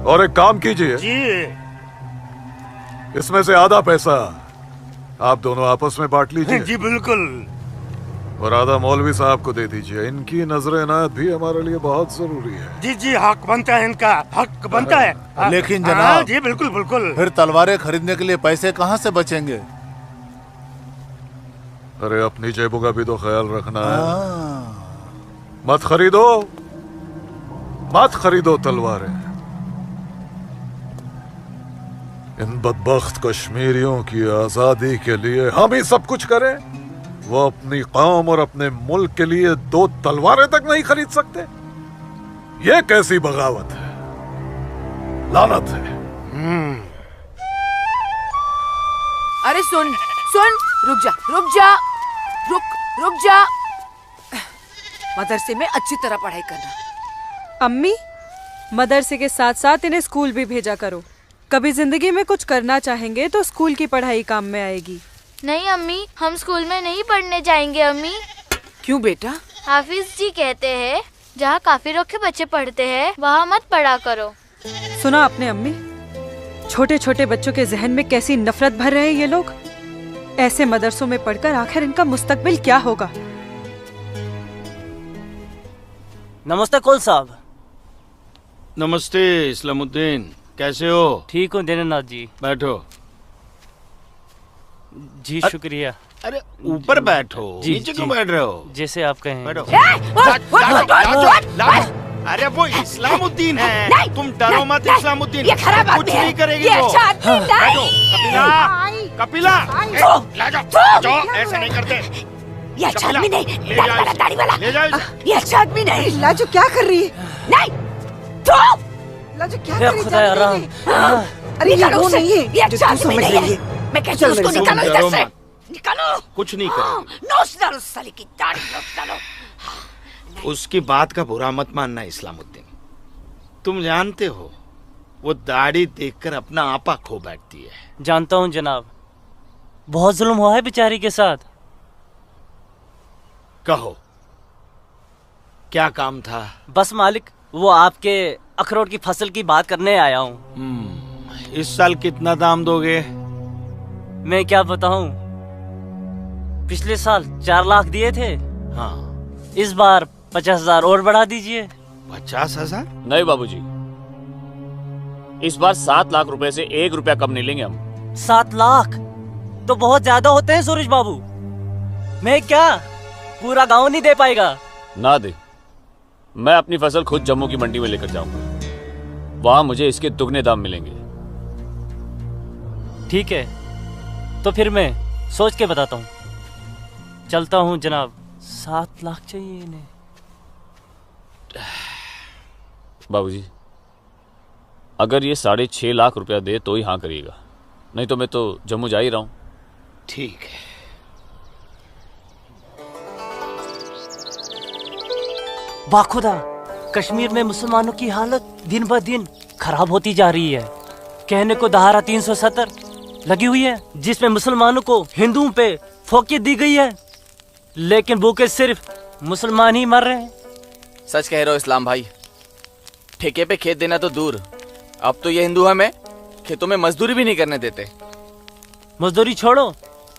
और एक काम कीजिए जी, इसमें से आधा पैसा आप दोनों आपस में बांट लीजिए। जी बिल्कुल। और आधा मौलवी साहब को दे दीजिए। इनकी नजर इनायत भी हमारे लिए बहुत जरूरी है। जी जी, हक बनता है, इनका हक बनता है। लेकिन जनाब, जी बिल्कुल बिल्कुल। फिर तलवारें खरीदने के लिए पैसे कहाँ से बचेंगे? अरे अपनी जेबों का भी तो ख्याल रखना है। मत खरीदो, मत खरीदो तलवारें। इन बदबख्त कश्मीरियों की आजादी के लिए हम ही सब कुछ करें, वो अपनी कौम और अपने मुल्क के लिए 2 तलवारें तक नहीं खरीद सकते। ये कैसी बगावत है, लानत है। अरे सुन सुन, रुक जा रुक जा, रुक जा। मदरसे में अच्छी तरह पढ़ाई करना। अम्मी, मदरसे के साथ साथ इन्हें स्कूल भी भेजा करो। कभी जिंदगी में कुछ करना चाहेंगे तो स्कूल की पढ़ाई काम में आएगी। नहीं अम्मी, हम स्कूल में नहीं पढ़ने जाएंगे अम्मी। क्यों बेटा? हाफिज जी कहते हैं जहाँ काफिरों के बच्चे पढ़ते हैं वहाँ मत पढ़ा करो। सुना आपने अम्मी? छोटे छोटे बच्चों के जहन में कैसी नफरत भर रहे हैं ये लोग। ऐसे मदरसों में पढ़कर आखिर इनका मुस्तकबिल क्या होगा? नमस्ते कौल साहब। नमस्ते इस्लामुद्दीन, कैसे हो? ठीक हूँ दीनानाथ जी। बैठो। जी शुक्रिया। अरे ऊपर बैठो, नीचे क्यों बैठ रहे हो? जैसे आप कहें। बैठो। अरे वो इस्लामुद्दीन है, तुम डरो मत। इस्लामुद्दीन ये खराब कुछ आदमी है। नहीं करेगी ये वो। अच्छा आदमी नहीं। कपिला, ले जाओ, ऐसे नहीं करते। ये अच्छा आदमी नहीं, दाढ़ी वाला, दाढ़ी वाला। ले जाओ। ये अच्छा आदमी नहीं। लाजो क्या कर रही है? नहीं, लाजो क्या कर रही है? खुदा राम। अरे ये वो नहीं है, ये अच्छा आदमी नहीं है। मैं कहती हूँ उसको निकालो इधर से, निकालो। कुछ नहीं करेंगे। नोच डालो साले की दाढ़ी, नोच डालो। उसकी बात का बुरा मत मानना इस्लामुद्दीन। तुम जानते हो वो दाढ़ी देखकर अपना आपा खो बैठती है। जानता हूँ जनाब, बहुत जुल्म हुआ है बेचारी के साथ। कहो क्या काम था? बस मालिक, वो आपके अखरोट की फसल की बात करने आया हूँ। इस साल कितना दाम दोगे? मैं क्या बताऊं, पिछले साल 4 लाख दिए थे। हाँ, इस बार 50,000 और बढ़ा दीजिए। 50,000? नहीं बाबूजी, इस बार 7 लाख रुपए से 1 रुपया कम नहीं लेंगे हम। 7 लाख तो बहुत ज्यादा होते हैं सूरज बाबू। मैं क्या पूरा गांव नहीं दे पाएगा? ना दे, मैं अपनी फसल खुद जम्मू की मंडी में लेकर जाऊंगा। वहां मुझे इसके दुगने दाम मिलेंगे। ठीक है, तो फिर मैं सोच के बताता हूँ। चलता हूँ जनाब। 7 लाख चाहिए इन्हें। बाबूजी, अगर ये 6.5 लाख रुपया दे तो ही हाँ करिएगा, नहीं तो मैं तो जम्मू जा ही रहा हूँ। ठीक है। बाखुदा, कश्मीर में मुसलमानों की हालत दिन ब दिन खराब होती जा रही है। कहने को धारा 370 लगी हुई है जिसमें मुसलमानों को हिंदुओं पे फोकियत दी गई है, लेकिन भूखे सिर्फ मुसलमान ही मर रहे हैं। सच कह रहे हो इस्लाम भाई, ठेके पे खेत देना तो दूर, अब तो ये हिंदू हमें खेतों में मजदूरी भी नहीं करने देते। मजदूरी छोड़ो,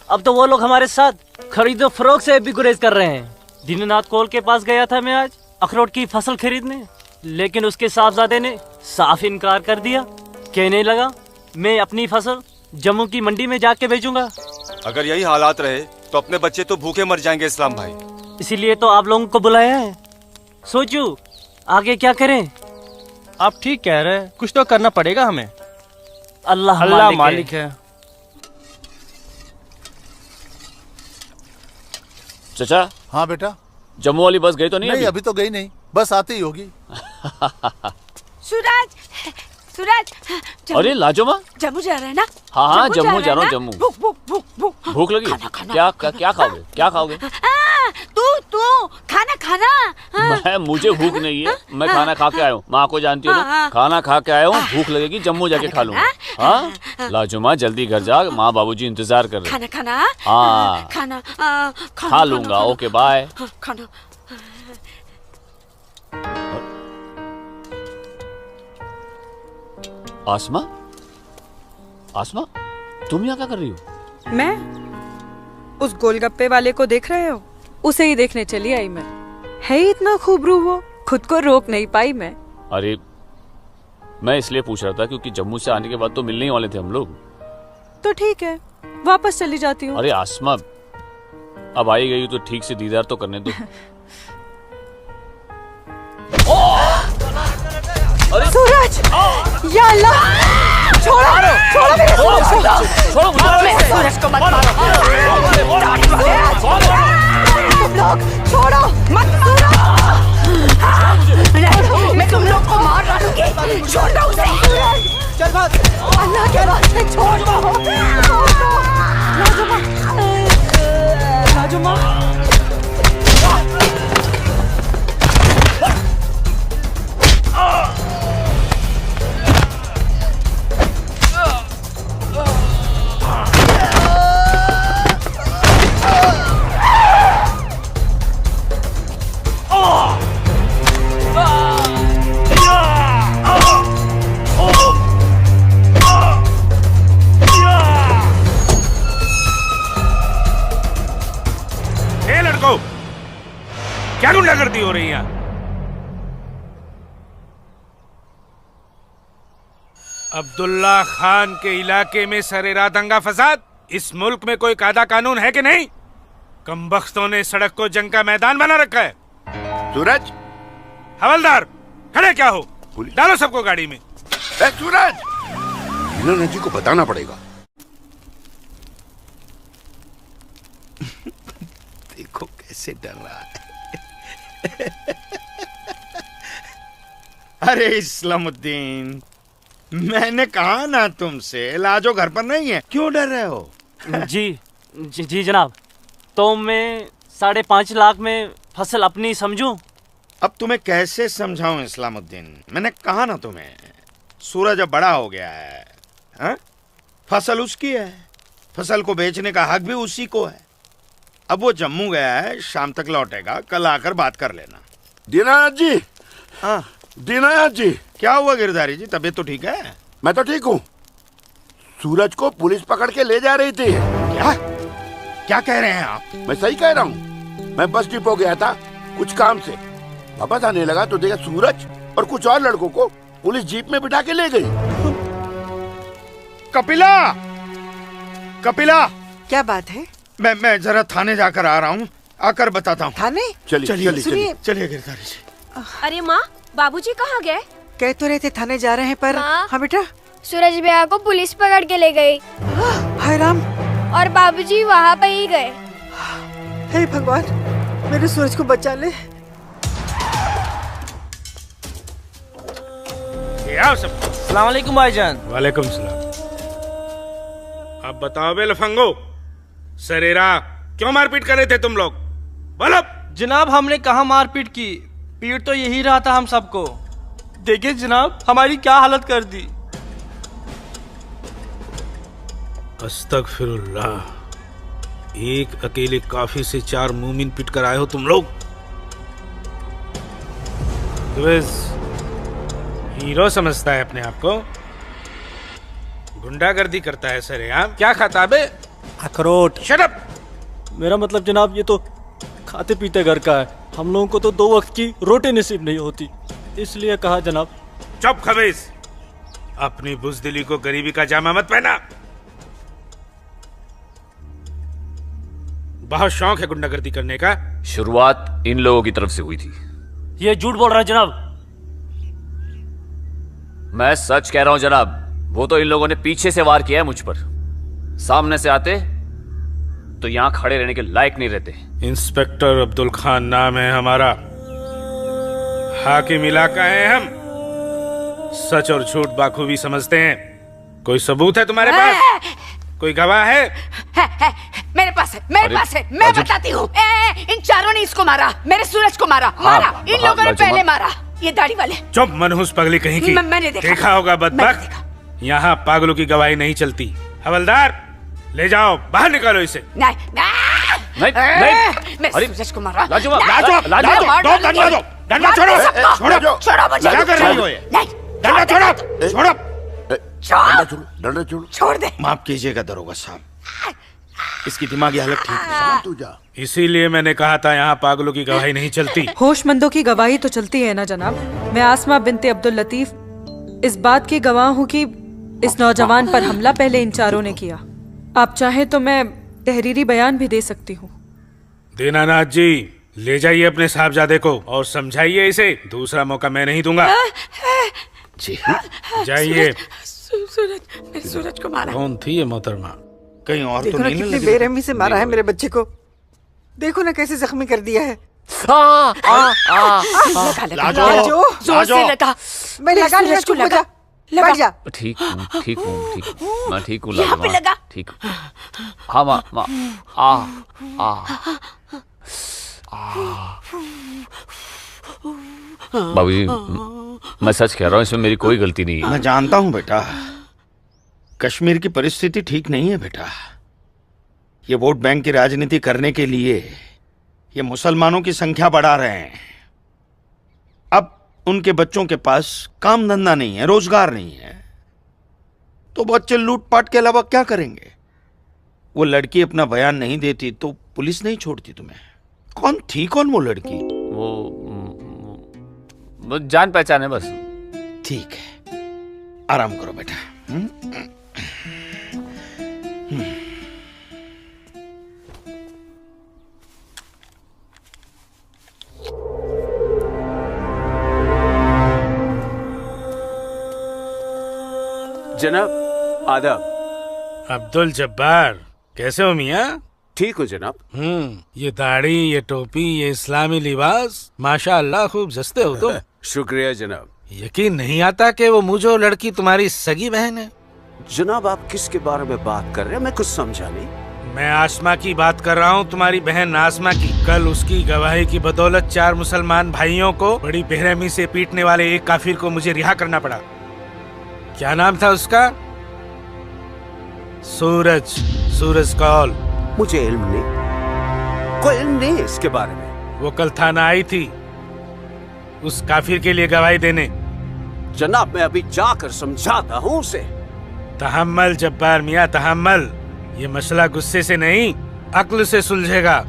अब तो वो लोग हमारे साथ खरीदो फरोख्त से भी गुरेज कर रहे हैं। दीननाथ कोल के पास गया था मैं आज अखरोट की फसल खरीदने, लेकिन उसके साहबजादे ने साफ इनकार कर दिया। कहने लगा मैं अपनी फसल जम्मू की मंडी में जाके बेचूंगा। अगर यही हालात रहे तो अपने बच्चे तो भूखे मर जाएंगे इस्लाम भाई। इसीलिए तो आप लोगों को बुलाया है। सोचो आगे क्या करें। आप ठीक कह रहे हैं, कुछ तो करना पड़ेगा हमें। अल्लाह मालिक है। चाचा। हाँ बेटा। जम्मू वाली बस गई तो नहीं? अभी तो गई नहीं, बस आती ही होगी। सूरज, सूरज। अरे लाजोमा, जम्मू जा रहे हैं ना? हाँ जम्मू जा रहा हूँ। जम्मू भूख लगी? क्या खाओगे? क्या खाओगे? तू खाना खाना। मुझे भूख नहीं है, मैं खाना खा के आया हूँ। माँ को जानती हो ना, खाना खा के आया हूँ। भूख लगेगी जम्मू जाके खा लूंगा। हाँ लाजोमा जल्दी घर जा, माँ बाबूजी इंतजार कर रहे। खाना हाँ खाना खा लूंगा। Okay bye. खाना। आसमा, आसमा तुम यहाँ क्या कर रही हो? मैं उस गोलगप्पे वाले को देख रहे हो? उसे ही देखने चली आई मैं। है ही इतना खूबरू वो, खुद को रोक नहीं पाई मैं। अरे मैं इसलिए पूछ रहा था क्योंकि जम्मू से आने के बाद तो मिलने ही वाले थे हम लोग। तो ठीक है, वापस चली जाती हूँ। अरे आसमा, अब आई गई तो ठीक से दीदार तो करने दो। अरे सूरज, या अल्लाह, छोड़ो मेरे सूरज को मत मारो। तुम लोग छोड़ो मत मारो। नहीं, मैं तुम लोग को मार डालूंगी। छोड़ दो उसे। अल्लाह के वास्ते छोड़ दो। राजुमा, क्या गुंडागर्दी हो रही है? अब्दुल्ला खान के इलाके में सरेराह दंगा फसाद। इस मुल्क में कोई कायदा कानून है कि नहीं? कमबख्तों ने सड़क को जंग का मैदान बना रखा है। सूरज, हवलदार खड़े क्या हो? डालो सबको गाड़ी में। सूरज, इन्होंने जी को बताना पड़ेगा। देखो कैसे डर रहा है। अरे इस्लामुद्दीन, मैंने कहा ना तुमसे, लाजो घर पर नहीं है, क्यों डर रहे हो? जी जनाब, तो मैं 5.5 लाख में फसल अपनी समझूं? अब तुम्हें कैसे समझाऊं इस्लामुद्दीन? मैंने कहा ना तुम्हें, सूरज अब बड़ा हो गया है। हा? फसल उसकी है, फसल को बेचने का हक भी उसी को है। अब वो जम्मू गया है, शाम तक लौटेगा, कल आकर बात कर लेना। दीनानाथ जी। हाँ दीनानाथ जी। क्या हुआ गिरधारी जी, तबीयत तो ठीक है? मैं तो ठीक हूँ। सूरज को पुलिस पकड़ के ले जा रही थी। क्या कह रहे हैं आप? मैं सही कह रहा हूँ। मैं बस डिपो गया था कुछ काम से, वापस आने लगा तो देखा सूरज और कुछ और लड़कों को पुलिस जीप में बिठा के ले गई। कपिला, कपिला, क्या बात है? मैं जरा थाने जाकर आ रहा हूँ, आकर बताता हूँ। थाने? चलिए गिरधारी जी। अरे माँ, बाबूजी कहाँ गए? कह तो रहे थे थाने जा रहे हैं पर। हाँ बेटा। सूरज भैया को पुलिस पकड़ के ले गई। हाय राम। और बाबूजी वहाँ पे ही गए। हे भगवान, मेरे सूरज को बचा ले। अस्सलाम वालेकुम भाईजान। वालेकुम सलाम। अब बताओ बे लफंगो, सरेरा क्यों मारपीट कर रहे थे तुम लोग? बोलो। जनाब हमने कहा मारपीट की, पीट तो यही रहा था हम सबको। देखिए जनाब हमारी क्या हालत कर दी। अस्तगफिरुल्लाह, एक अकेले काफी से 4 मूमिन पिट कर आए हो तुम लोग। हीरो समझता है अपने आप को, गुंडागर्दी करता है सरेआम। क्या खाता बे? अखरोट। Shut up. मेरा मतलब जनाब ये तो खाते पीते घर का है, हम लोगों को तो 2 वक्त की रोटी नसीब नहीं होती, इसलिए कहा जनाब। चुप खबीस, अपनी बुज़दिली को गरीबी का जामा मत पहना। बहुत शौक है गुंडागर्दी करने का। शुरुआत इन लोगों की तरफ से हुई थी। ये झूठ बोल रहा है जनाब। मैं सच कह रहा हूं जनाब, वो तो इन लोगों ने पीछे से वार किया है मुझ पर। सामने से आते तो यहां खड़े रहने के लायक नहीं रहते। इंस्पेक्टर अब्दुल खान नाम है हमारा, हाकिम इलाका है हम, सच और झूठ बाखूबी समझते हैं। कोई सबूत है तुम्हारे पास? कोई गवाह है? मेरे पास है, मेरे पास है, मैं बताती हूँ। इन चारों ने इसको मारा, मेरे सूरज को मारा। इन लोगों ने पहले मारा, ये दाढ़ी वाले। चुप मनहूस पगली कहीं की। मैंने देखा होगा बदबख्त, यहाँ पागलों की गवाही नहीं चलती। हवलदार ले जाओ, बाहर निकालो इसे। नहीं नहीं नहीं, मेरे सूरज को मारा। लाजवाब, डंडा छोड़ो, छोड़ो मुझे। क्या कर रही हो ये? डंडा छोड़ो, छोड़ो, डंडा छोड़ो। छोड़ दे। माफ कीजिएगा दरोगा साहब, इसकी दिमागी हालत ठीक नहीं। तू जा। इसीलिए मैंने कहा था यहाँ पागलों की गवाही नहीं चलती। होशमंदों की गवाही तो चलती है ना जनाब। मैं आसमा बिनते अब्दुल लतीफ इस बात की गवाह हूँ कि इस नौजवान पर हमला पहले इन चारों ने किया। आप चाहे तो मैं तहरीरी बयान भी दे सकती हूँ। दीनानाथ जी, ले जाइए अपने साहबजादे को और समझाइए इसे, दूसरा मौका मैं नहीं दूंगा। जी जाइए। सूरज, मेरे सूरज को मारा। कौन थी ये मोहतरमा? कहीं और देखो तो ना नहीं कितनी लगी? बेरहमी से मारा है मेरे बच्चे को। देखो ना कैसे जख्मी कर दिया है। लाजो, जोर से लगा। मैं लगा लिया, चुप हो जा, बैठ जा। ठीक हूँ, ठीक हूँ, ठीक हूँ, मैं ठीक हूँ यहाँ पे लाजमा, लगा। ठीक हूँ। हाँ माँ, माँ, बाबूजी, मैं सच कह रहा हूँ, इसमें मेरी कोई गलती नहीं है। मैं जानता हूँ बेटा, कश्मीर की परिस्थिति ठीक नहीं है बेटा। ये वोट बैंक की राजनीति करने के लिए ये मुसलमानों की संख्या बढ़ा रहे हैं। अब उनके बच्चों के पास काम धंधा नहीं है, रोजगार नहीं है, तो बच्चे लूटपाट के अलावा क्या करेंगे? वो लड़की अपना बयान नहीं देती तो पुलिस नहीं छोड़ती तुम्हें। कौन थी वो लड़की? वो जान पहचान है बस। ठीक है, आराम करो बेटा। जनाब आदाब। अब्दुल जब्बार, कैसे हो मियाँ? ठीक हो जनाब। ये दाढ़ी, ये टोपी, ये इस्लामी लिबास, माशाअल्लाह खूब जस्ते हो तुम। शुक्रिया जनाब। यकीन नहीं आता कि वो मुझे लड़की तुम्हारी सगी बहन है। जनाब आप किसके बारे में बात कर रहे हैं? मैं कुछ समझा नहीं। मैं आसमा की बात कर रहा हूँ, तुम्हारी बहन आसमा की। कल उसकी गवाही की बदौलत 4 मुसलमान भाइयों को बड़ी बेरहमी से पीटने वाले एक काफिर को मुझे रिहा करना पड़ा। क्या नाम था उसका? सूरज, सूरज कौल। मुझे इल्म नहीं, कोई इल्म नहीं इसके बारे में। वो कल थाना आई थी उस काफिर के लिए गवाही देने। जनाब मैं अभी जाकर समझाता हूँ उसे। तहम्मल जब्बार मियाँ, तहम्मल। ये मसला गुस्से से नहीं, अक्ल से सुलझेगा।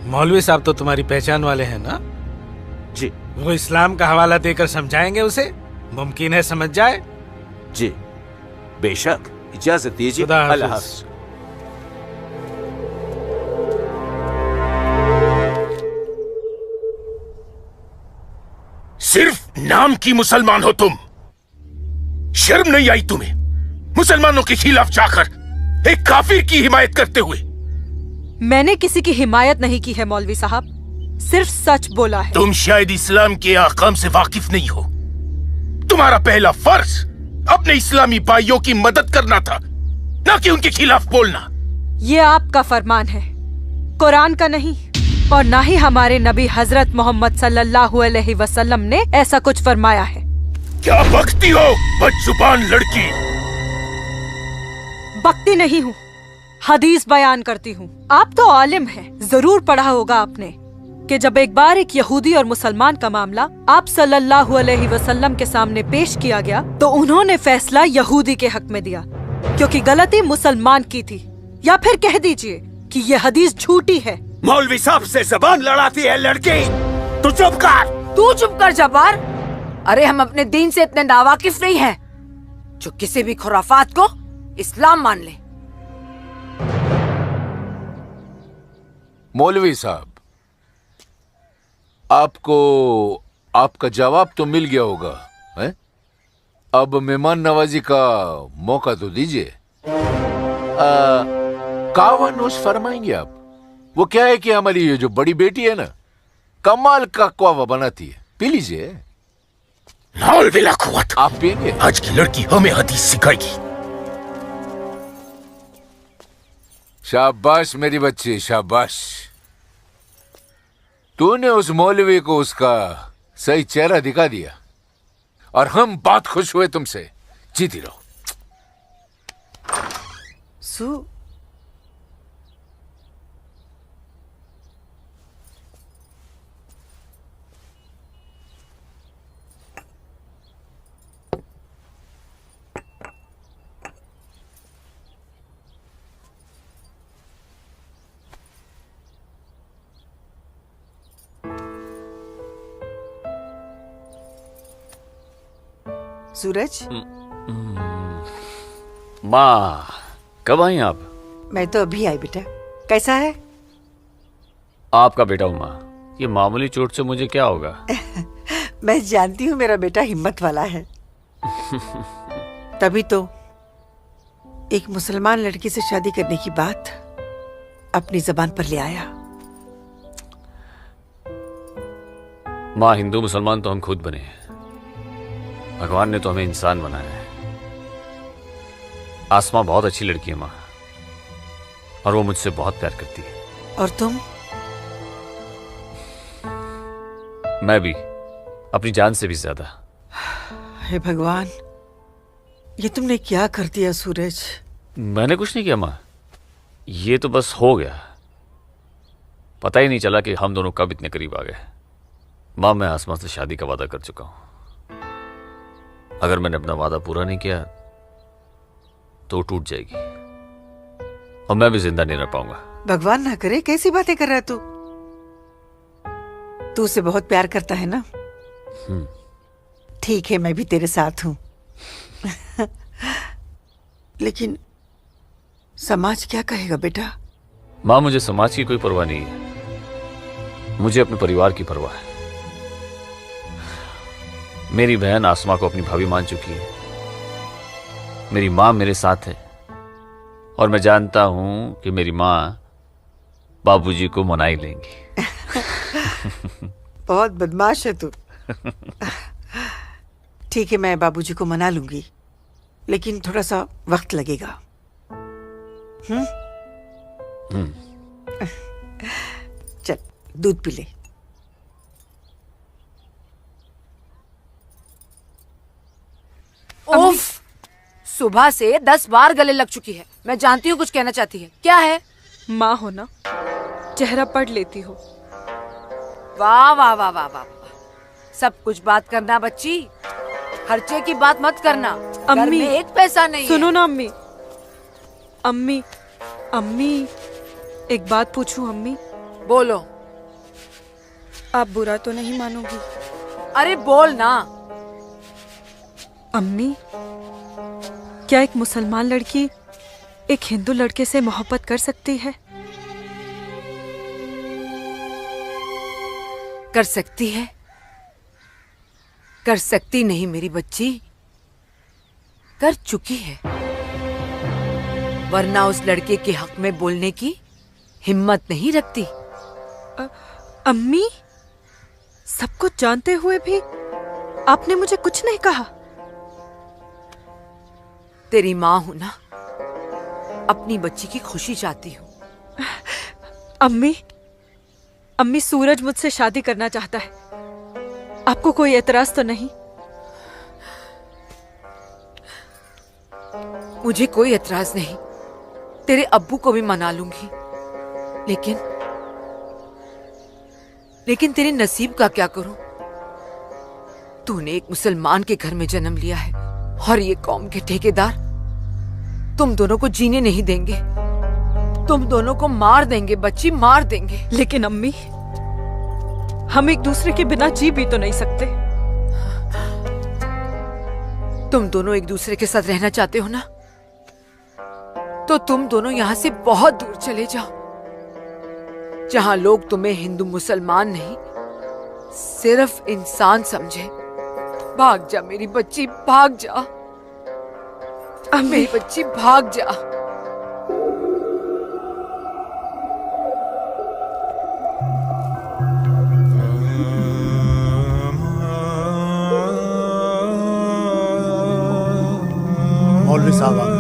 मौलवी साहब तो तुम्हारी पहचान वाले हैं ना? जी। वो इस्लाम का हवाला देकर समझाएंगे उसे, मुमकिन है समझ जाए। जी बेशक, इजाजत दीजिए। अल्लाह हाफ़िज़। सिर्फ नाम की मुसलमान हो तुम, शर्म नहीं आई तुम्हें मुसलमानों के खिलाफ जाकर एक काफिर की हिमायत करते हुए? मैंने किसी की हिमायत नहीं की है मौलवी साहब। सिर्फ सच बोला है। तुम शायद इस्लाम के अहकाम से वाकिफ नहीं हो। तुम्हारा पहला फर्ज अपने इस्लामी भाइयों की मदद करना था, ना कि उनके खिलाफ बोलना। ये आपका फरमान है, कुरान का नहीं, और ना ही हमारे नबी हजरत मोहम्मद सल्लल्लाहु अलैहि वसल्लम ने ऐसा कुछ फरमाया है। क्या बकती हो बदजुबान लड़की? बकती नहीं हूँ, हदीस बयान करती हूँ। आप तो आलिम हैं, जरूर पढ़ा होगा आपने कि जब एक बार एक यहूदी और मुसलमान का मामला आप सल्लल्लाहु अलैहि वसल्लम के सामने पेश किया गया तो उन्होंने फैसला यहूदी के हक में दिया, क्योंकि गलती मुसलमान की थी। या फिर कह दीजिए कि ये हदीस झूठी है। मौलवी साहब से जबान लड़ाती है लड़की, तू चुप कर। तू चुप कर जब्बार। अरे हम अपने दीन से इतने नावाकिफ नहीं हैं जो किसी भी खुराफात को इस्लाम मान ले। मौलवी साहब, आपको आपका जवाब तो मिल गया होगा, है? अब मेहमान नवाजी का मौका तो दीजिए। कावा नोश फरमाएंगे आप? वो क्या है कि हमारी ये जो बड़ी बेटी है ना, कमाल का कावा बनाती है, पी लीजिए। आप पिएंगे? आज की लड़की हमें हदीस सिखाएगी। शाबाश मेरी बच्ची, शाबाश। तूने उस मौलवी को उसका सही चेहरा दिखा दिया और हम बहुत खुश हुए तुमसे। जीती रहो। सूरज, माँ कब आई आप? मैं तो अभी आई बेटा। कैसा है? आपका बेटा हूँ माँ, ये मामूली चोट से मुझे क्या होगा? मैं जानती हूँ मेरा बेटा हिम्मत वाला है। तभी तो एक मुसलमान लड़की से शादी करने की बात अपनी जबान पर ले आया। माँ, हिंदू मुसलमान तो हम खुद बने हैं, भगवान ने तो हमें इंसान बनाया है। आसमां बहुत अच्छी लड़की है माँ, और वो मुझसे बहुत प्यार करती है। और तुम? मैं भी, अपनी जान से भी ज्यादा। हे भगवान, ये तुमने क्या कर दिया सूरज? मैंने कुछ नहीं किया माँ, ये तो बस हो गया। पता ही नहीं चला कि हम दोनों कब इतने करीब आ गए। माँ, मैं आसमां से शादी का वादा कर चुका हूं। अगर मैंने अपना वादा पूरा नहीं किया तो टूट जाएगी और मैं भी जिंदा नहीं रह पाऊंगा। भगवान ना करे, कैसी बातें कर रहा है तू? तू उसे बहुत प्यार करता है ना? ठीक है, मैं भी तेरे साथ हूं। लेकिन समाज क्या कहेगा बेटा? माँ, मुझे समाज की कोई परवाह नहीं है, मुझे अपने परिवार की परवाह है। मेरी बहन आसमा को अपनी भाभी मान चुकी है, मेरी माँ मेरे साथ है, और मैं जानता हूं कि मेरी माँ बाबूजी को मना ही लेंगी। बहुत बदमाश है तू। ठीक है, मैं बाबूजी को मना लूंगी, लेकिन थोड़ा सा वक्त लगेगा। चल दूध पी ले। उफ, सुबह से 10 बार गले लग चुकी है। मैं जानती हूँ कुछ कहना चाहती है। क्या है? माँ हो ना, चेहरा पढ़ लेती हो। वाह वाह वाह वाह वाह, सब कुछ बात करना बच्ची, खर्चे की बात मत करना। घर में एक पैसा नहीं। सुनो ना अम्मी। अम्मी, अम्मी, एक बात पूछूं अम्मी? बोलो। आप बुरा तो नहीं मानोगी? अरे बोल ना। अम्मी, क्या एक मुसलमान लड़की एक हिंदू लड़के से मोहब्बत कर सकती है? कर सकती है, कर सकती नहीं मेरी बच्ची, कर चुकी है। वरना उस लड़के के हक में बोलने की हिम्मत नहीं रखती। अम्मी, सब कुछ जानते हुए भी आपने मुझे कुछ नहीं कहा। तेरी माँ हूं ना, अपनी बच्ची की खुशी चाहती हूँ। अम्मी सूरज मुझसे शादी करना चाहता है, आपको कोई एतराज तो नहीं? मुझे कोई एतराज नहीं, तेरे अब्बू को भी मना लूंगी, लेकिन तेरे नसीब का क्या करूं? तूने एक मुसलमान के घर में जन्म लिया है और ये कौम के ठेकेदार तुम दोनों को जीने नहीं देंगे, तुम दोनों को मार देंगे बच्ची, मार देंगे। लेकिन अम्मी, हम एक दूसरे के बिना जी भी तो नहीं सकते। तुम दोनों एक दूसरे के साथ रहना चाहते हो ना, तो तुम दोनों यहाँ से बहुत दूर चले जाओ, जहां लोग तुम्हें हिंदू मुसलमान नहीं सिर्फ इंसान समझे। भाग जा मेरी बच्ची, भाग जा मेरी बच्ची, भाग जा। मौलवी साहब आ गए।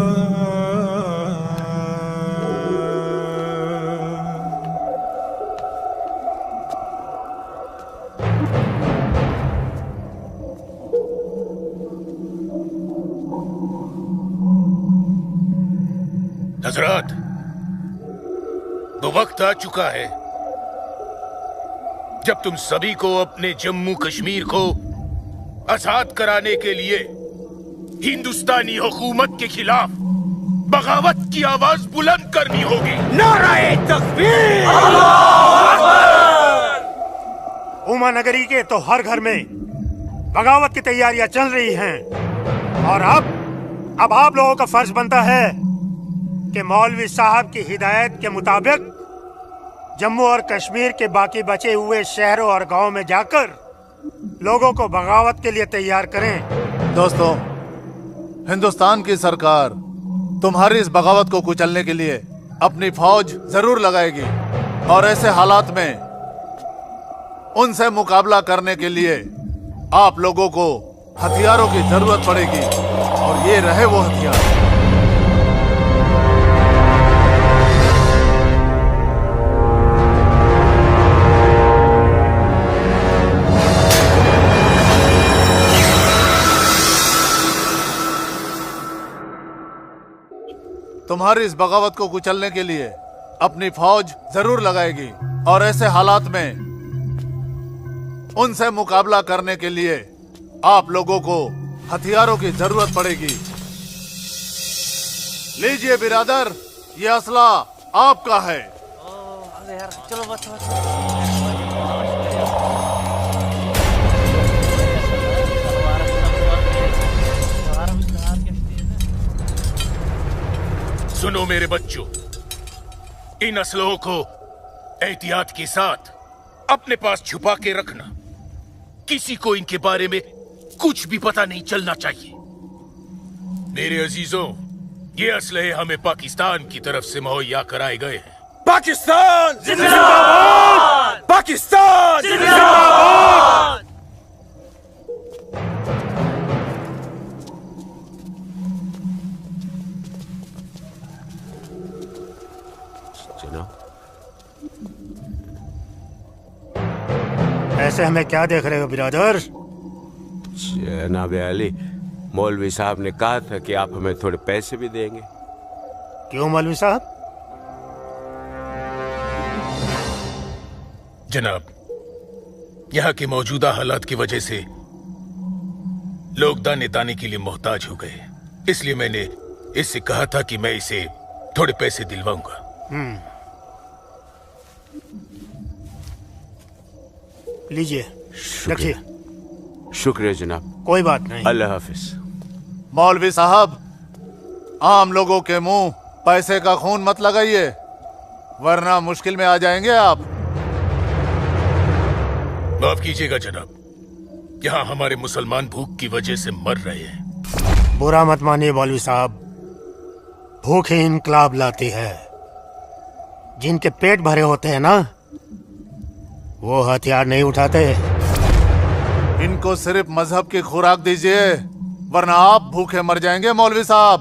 हजरात, वो वक्त आ चुका है जब तुम सभी को अपने जम्मू कश्मीर को आजाद कराने के लिए हिंदुस्तानी हुकूमत के खिलाफ बगावत की आवाज बुलंद करनी होगी। नारे तकबीर! उमा नगरी के तो हर घर में बगावत की तैयारियां चल रही हैं और अब आप लोगों का फर्ज बनता है कि मौलवी साहब की हिदायत के मुताबिक जम्मू और कश्मीर के बाकी बचे हुए शहरों और गांवों में जाकर लोगों को बगावत के लिए तैयार करें। दोस्तों, हिंदुस्तान की सरकार तुम्हारी इस बगावत को कुचलने के लिए अपनी फौज जरूर लगाएगी और ऐसे हालात में उनसे मुकाबला करने के लिए आप लोगों को हथियारों की जरूरत पड़ेगी और ये रहे वो हथियार। तुम्हारी इस बगावत को कुचलने के लिए अपनी फौज जरूर लगाएगी और ऐसे हालात में उनसे मुकाबला करने के लिए आप लोगों को हथियारों की जरूरत पड़ेगी। लीजिए बिरादर, ये असला आपका है। चलो बस सुनो मेरे बच्चों, इन असलों को एहतियात के साथ अपने पास छुपा के रखना। किसी को इनके बारे में कुछ भी पता नहीं चलना चाहिए। मेरे अजीजों, ये असलहे हमें पाकिस्तान की तरफ से मुहैया कराए गए हैं। पाकिस्तान जिंदाबाद! पाकिस्तान जिंदाबाद! ऐसे हमें क्या देख रहे हो बिरादर? जनाब अली, मौलवी साहब ने कहा था कि आप हमें थोड़े पैसे भी देंगे। क्यों मौलवी साहब? जनाब, यहाँ के मौजूदा हालात की वजह से लोग दाने दाने के लिए मोहताज हो गए, इसलिए मैंने इससे कहा था कि मैं इसे थोड़े पैसे दिलवाऊंगा। लीजिए, रखिए। शुक्रिया जनाब। कोई बात नहीं। अल्लाह हाफिज। मौलवी साहब, आम लोगों के मुंह पैसे का खून मत लगाइए, वरना मुश्किल में आ जाएंगे आप। माफ कीजिएगा जनाब, यहाँ हमारे मुसलमान भूख की वजह से मर रहे हैं। बुरा मत मानिए मौलवी साहब, भूख ही इनकलाब लाती है। जिनके पेट भरे होते हैं ना, वो हथियार नहीं उठाते। इनको सिर्फ मजहब की खुराक दीजिए, वरना आप भूखे मर जाएंगे मौलवी साहब।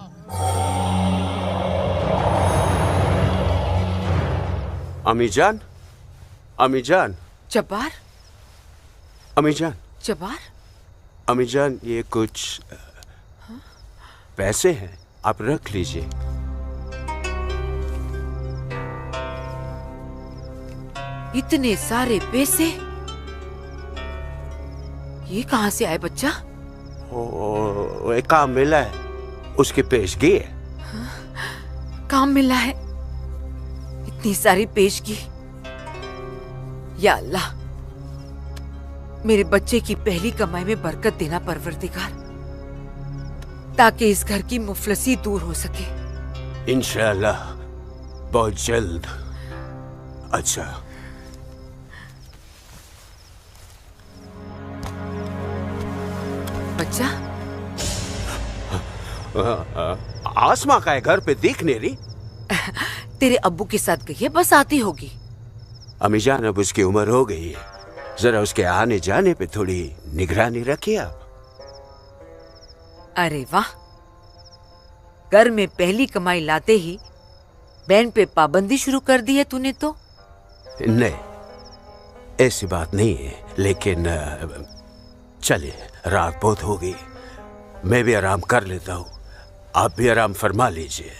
अमीजान, अमीजान, जब्बार, अमीजान, जब्बार, अमीजान, ये कुछ पैसे हैं, आप रख लीजिए। इतने सारे पैसे ये कहाँ से आए बच्चा? एक काम मिला है, उसकी पेशगी है। काम मिला है? इतनी सारी पेशगी। या अल्लाह, मेरे बच्चे की पहली कमाई में बरकत देना परवरदिगार, ताकि इस घर की मुफलसी दूर हो सके। इंशाअल्लाह बहुत जल्द। अच्छा, बच्चा, आसमा का है घर पे, दिख नहीं रही। तेरे अब्बू के साथ गई है, बस आती होगी। अमीजान, अब उसकी उम्र हो गई है, जरा उसके आने जाने पे थोड़ी निगरानी रखिए आप। अरे वाह, घर में पहली कमाई लाते ही बहन पे पाबंदी शुरू कर दी है तूने तो। नहीं, ऐसी बात नहीं है, लेकिन चलिए, रात बहुत हो गई, मैं भी आराम कर लेता हूँ, आप भी आराम फरमा लीजिए।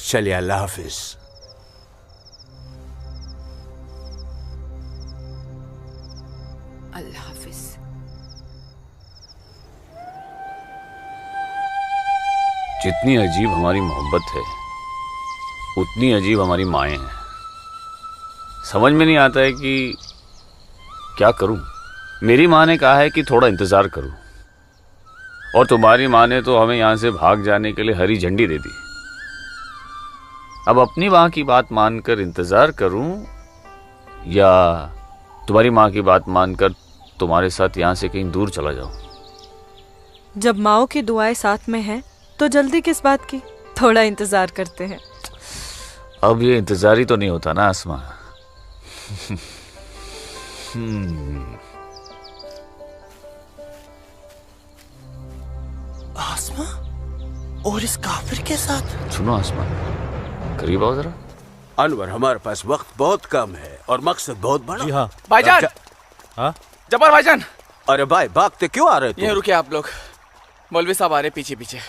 चलिए, अल्लाह हाफिज। अल्लाह हाफिज। जितनी अजीब हमारी मोहब्बत है, उतनी अजीब हमारी माएँ हैं। समझ में नहीं आता है कि क्या करूं। मेरी माँ ने कहा है कि थोड़ा इंतजार करूं, और तुम्हारी माँ ने तो हमें यहां से भाग जाने के लिए हरी झंडी दे दी। अब अपनी माँ की बात मानकर इंतजार करूं, या तुम्हारी माँ की बात मानकर तुम्हारे साथ यहां से कहीं दूर चला जाऊं? जब माओ की दुआएं साथ में हैं, तो जल्दी किस बात की? थोड़ा इंतजार करते हैं। अब ये इंतजार ही तो नहीं होता ना आसमा। आसमा और इस काफिर के साथ? सुनो आसमा, करीब आओ जरा। अनवर, हमारे पास वक्त बहुत कम है और मकसद बहुत बड़ा। जी हाँ। भाईजान! हाँ? जब्बार भाईजान! अरे भाई, भागते क्यों आ रहे थे? यहीं रुके आप लोग, मौलवी साहब आ रहे पीछे पीछे।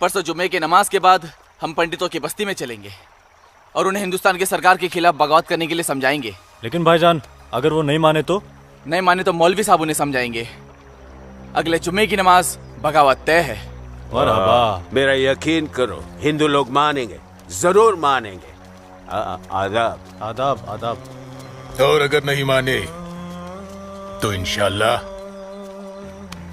परसों जुम्मे की नमाज के बाद हम पंडितों की बस्ती में चलेंगे और उन्हें हिंदुस्तान की सरकार के खिलाफ बगावत करने के लिए समझाएंगे। लेकिन भाईजान, अगर वो नहीं माने तो? नहीं माने तो मौलवी साहब उन्हें समझाएंगे। अगले जुम्मे की नमाज बगावत तय है। मेरा यकीन करो, हिंदू लोग मानेंगे, जरूर मानेंगे। आदाब, आदाब, आदाब। और अगर नहीं माने तो इंशाल्लाह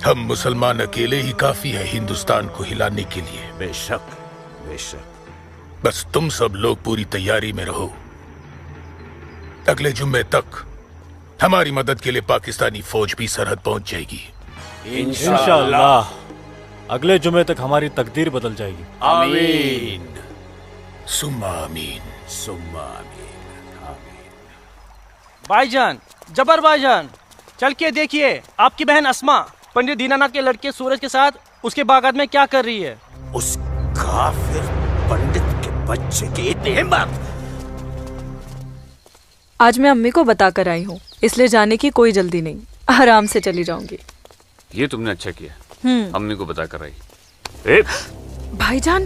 हम मुसलमान अकेले ही काफी है हिंदुस्तान को हिलाने के लिए। बेशक, बेशक। बस तुम सब लोग पूरी तैयारी में रहो। अगले जुम्मे तक हमारी मदद के लिए पाकिस्तानी फौज भी सरहद पहुंच जाएगी। इंशाअल्लाह अगले जुमे तक हमारी तकदीर बदल जाएगी। आमीन, सुम्मा आमीन, सुम्मा आमीन। भाईजान, जबर भाईजान, चल के देखिए आपकी बहन अस्मा पंडित दीनानाथ के लड़के सूरज के साथ उसके बागात में क्या कर रही है। उस काफिर पंडित के बच्चे की इतनी हिम्मत! आज मैं अम्मी को बताकर आई हूँ, इसलिए जाने की कोई जल्दी नहीं, आराम से चली जाऊंगी। ये तुमने अच्छा किया, अम्मी को बता कर आई। भाईजान,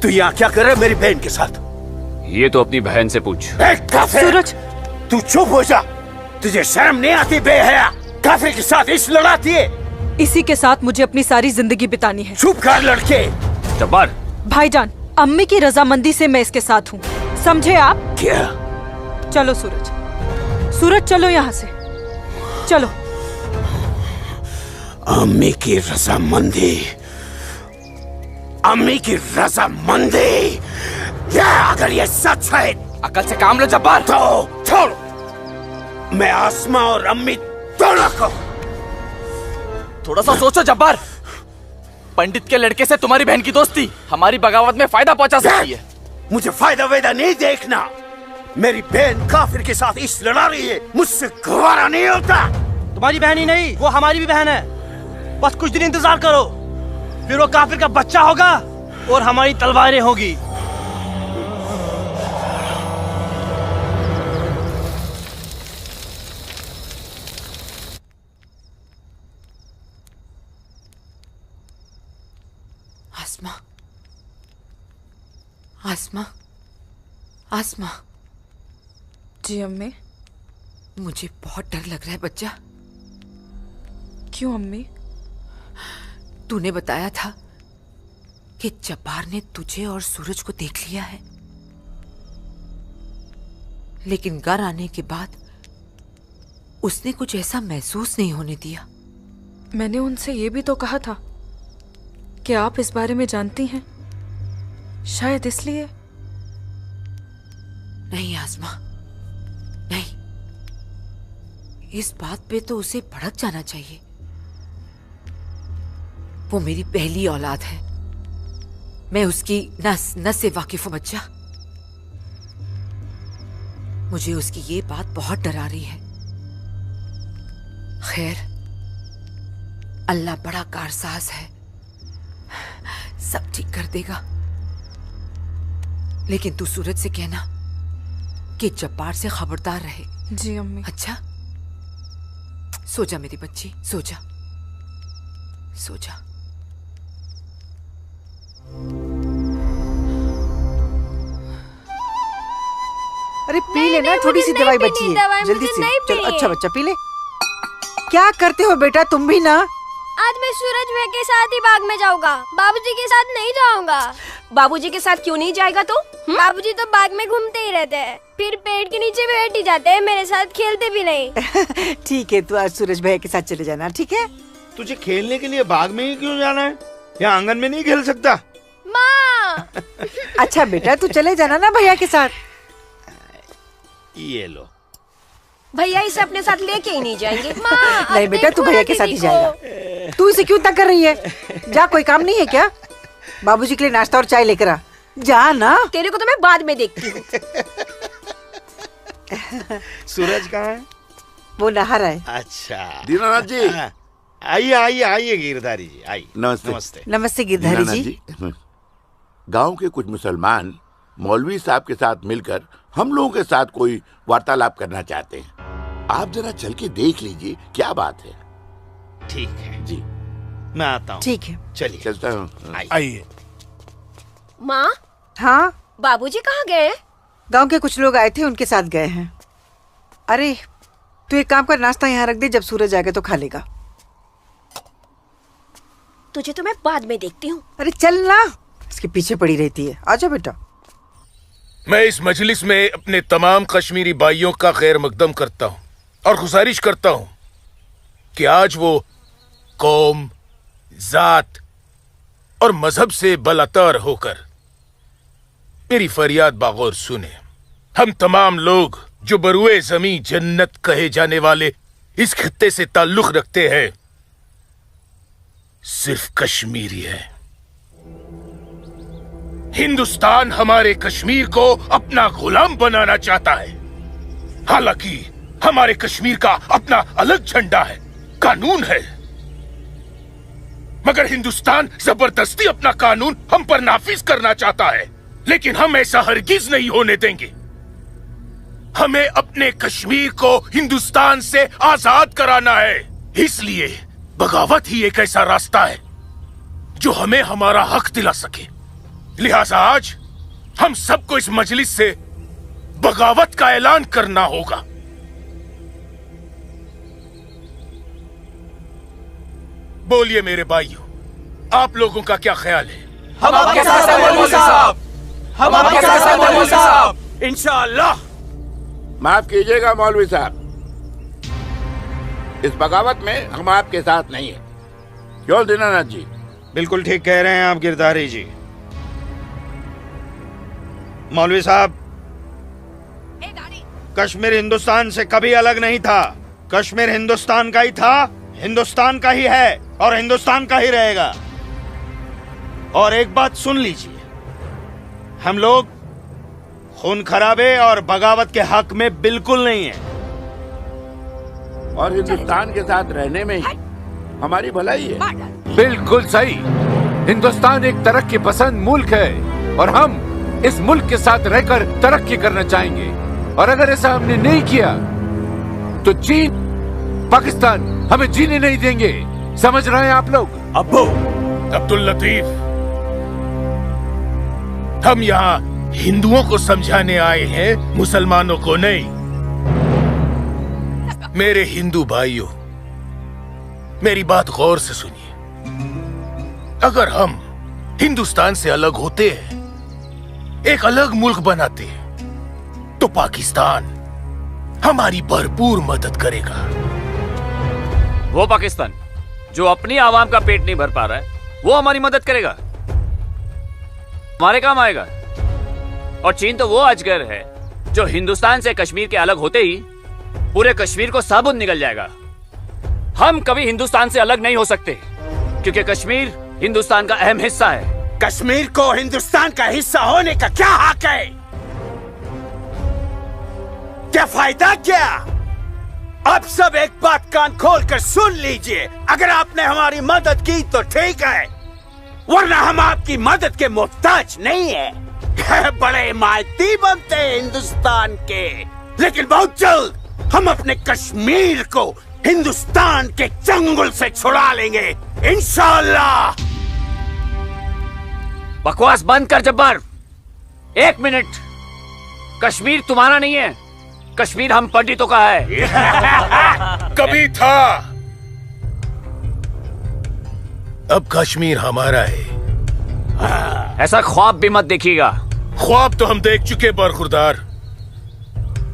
तू यहाँ क्या कर रहा है मेरी बहन के साथ? ये तो अपनी बहन से पूछ। सूरज, तू चुप हो जा। तुझे शर्म नहीं आती बेहया? काफिर के साथ इस लड़ाती है। इसी के साथ मुझे अपनी सारी जिंदगी बितानी है। चुप कर लड़के। जब्बार। भाईजान, अम्मी की रजामंदी से मैं इसके साथ हूँ, समझे आप? क्या? चलो सूरज, सूरज चलो यहाँ से, चलो। अम्मी की रजामंदी, अम्मी की रजामंदी, या अगर ये सच है, अकल से काम लो जब्बार। तो छोड़, मैं आसमा और अम्मी दोनों को। थोड़ा सा सोचो जब्बार, पंडित के लड़के से तुम्हारी बहन की दोस्ती हमारी बगावत में फायदा पहुंचा सकती है। मुझे फायदा वेदा नहीं देखना, मेरी बहन काफिर के साथ इस लड़ा रही है, मुझसे गवारा नहीं होता। तुम्हारी बहन ही नहीं, वो हमारी भी बहन है। बस कुछ दिन इंतजार करो, फिर वो काफिर का बच्चा होगा और हमारी तलवारें होगी। आसमा, आसमा, आसमा। जी अम्मी। मुझे बहुत डर लग रहा है बच्चा। क्यों अम्मी? तूने बताया था कि जब्बार ने तुझे और सूरज को देख लिया है, लेकिन घर आने के बाद उसने कुछ ऐसा महसूस नहीं होने दिया। मैंने उनसे ये भी तो कहा था कि आप इस बारे में जानती हैं, शायद इसलिए। नहीं आसमा, नहीं। इस बात पे तो उसे भड़क जाना चाहिए। वो मेरी पहली औलाद है, मैं उसकी नस नस से वाकिफ हूं बच्चा। मुझे उसकी ये बात बहुत डरा रही है। खैर, अल्लाह बड़ा कारसाज है, सब ठीक कर देगा। लेकिन तू सूरज से कहना कि जब्बार से खबरदार रहे। जी अम्मी। अच्छा, सो जा मेरी बच्ची, सो जा, सो जा। अरे पी लेना, थोड़ी सी दवाई बची है, जल्दी से। चल अच्छा बच्चा पी ले। क्या करते हो बेटा तुम भी ना? आज मैं सूरज भैया के साथ ही बाग में जाऊंगा, बाबूजी के साथ नहीं जाऊंगा। बाबूजी के साथ क्यों नहीं जाएगा तू? बाबूजी तो बाग में घूमते ही रहते हैं, फिर पेड़ के नीचे बैठ ही जाते हैं, मेरे साथ खेलते भी नहीं। ठीक है, तू आज सूरज भैया के साथ चले जाना, ठीक है? तुझे खेलने के लिए बाग में ही क्यों जाना है? यहाँ आंगन में नहीं खेल सकता? माँ। अच्छा बेटा तू चले जाना ना भैया के साथ। ये लो। भैया इसे अपने साथ लेके ही नहीं जाएंगे। नहीं बेटा तू भैया के साथ ही जाएगा। तू इसे क्यों तक कर रही है? जा, कोई काम नहीं है क्या? बाबूजी के लिए नाश्ता और चाय लेकर आ, जा ना। तेरे को तो मैं बाद में देखती हूँ। सूरज कहाँ है? वो नहा रहा है। अच्छा दीनानाथ जी। आइए आइए आइए गिरधारी जी, आइए। नमस्ते। नमस्ते। नमस्ते गिरधारी जी। गांव के कुछ मुसलमान मौलवी साहब के साथ मिलकर हम लोगों के साथ कोई वार्तालाप करना चाहते हैं। आप जरा चल के देख लीजिए क्या बात है। ठीक है जी, मैं आता हूँ। ठीक है, चलिए चलता हूँ। आइए। माँ। हाँ बाबूजी कहाँ गए? गांव के कुछ लोग आए थे, उनके साथ गए हैं। अरे तू एक काम कर, नाश्ता यहाँ रख दे, जब सूरज आएगा तो खा लेगा। तुझे तो मैं बाद में देखती हूँ। अरे चल ना, इसके पीछे पड़ी रहती है। आजा बेटा। मैं इस मजलिस में अपने तमाम कश्मीरी भाइयों का खैर मकदम करता हूँ और गुजारिश करता हूँ कि आज वो कौम, जात और मजहब से बलातर होकर मेरी फरियाद बागौर सुने। हम तमाम लोग जो बरुए जमी जन्नत कहे जाने वाले इस खित्ते से ताल्लुक रखते हैं, सिर्फ कश्मीरी है। हिंदुस्तान हमारे कश्मीर को अपना गुलाम बनाना चाहता है। हालांकि हमारे कश्मीर का अपना अलग झंडा है, कानून है, मगर हिंदुस्तान जबरदस्ती अपना कानून हम पर नाफिज करना चाहता है। लेकिन हम ऐसा हरगिज नहीं होने देंगे। हमें अपने कश्मीर को हिंदुस्तान से आजाद कराना है। इसलिए बगावत ही एक ऐसा रास्ता है जो हमें हमारा हक दिला सके। लिहाजा आज हम सबको इस मजलिस से बगावत का ऐलान करना होगा। बोलिए मेरे भाइयों, आप लोगों का क्या ख्याल है? हम आपके साथ हैं मौलवी साहब। हम आपके साथ हैं मौलवी साहब। इंशाअल्लाह। माफ कीजिएगा मौलवी साहब, इस बगावत में हम आपके साथ नहीं है। क्यों दीनानाथ जी? बिल्कुल ठीक कह रहे हैं आप गिरधारी जी। मौलवी साहब, कश्मीर हिंदुस्तान से कभी अलग नहीं था। कश्मीर हिंदुस्तान का ही था, हिंदुस्तान का ही है और हिंदुस्तान का ही रहेगा। और एक बात सुन लीजिए, हम लोग खून खराबे और बगावत के हक में बिल्कुल नहीं है। और हिंदुस्तान के साथ रहने में ही हमारी भलाई है। बिल्कुल सही। हिंदुस्तान एक तरक्की पसंद मुल्क है और हम इस मुल्क के साथ रहकर तरक्की करना चाहेंगे। और अगर ऐसा हमने नहीं किया तो चीन, पाकिस्तान हमें जीने नहीं देंगे। समझ रहे हैं आप लोग? अब्बू अब्दुल लतीफ, हम यहाँ हिंदुओं को समझाने आए हैं, मुसलमानों को नहीं। मेरे हिंदू भाइयों, मेरी बात गौर से सुनिए। अगर हम हिंदुस्तान से अलग होते हैं, एक अलग मुल्क बनाते हैं, तो पाकिस्तान हमारी भरपूर मदद करेगा। वो पाकिस्तान जो अपनी आवाम का पेट नहीं भर पा रहा है, वो हमारी मदद करेगा, हमारे काम आएगा। और चीन तो वो अजगर है जो हिंदुस्तान से कश्मीर के अलग होते ही पूरे कश्मीर को साबुत निकल जाएगा। हम कभी हिंदुस्तान से अलग नहीं हो सकते, क्योंकि कश्मीर हिंदुस्तान का अहम हिस्सा है। कश्मीर को हिंदुस्तान का हिस्सा होने का क्या हक है? क्या फायदा क्या? अब सब एक बात कान खोल कर सुन लीजिए। अगर आपने हमारी मदद की तो ठीक है, वरना हम आपकी मदद के मोहताज नहीं है। बड़े मायती बनते हैं हिंदुस्तान के, लेकिन बहुत जल्द हम अपने कश्मीर को हिंदुस्तान के चंगुल से छुड़ा लेंगे, इंशाअल्लाह। बकवास बंद कर जब्बार। 1 मिनट। कश्मीर तुम्हारा नहीं है, कश्मीर हम पंडितों का है। कभी था, अब कश्मीर हमारा है। ऐसा ख्वाब भी मत देखिएगा। ख्वाब तो हम देख चुके बरखुरदार।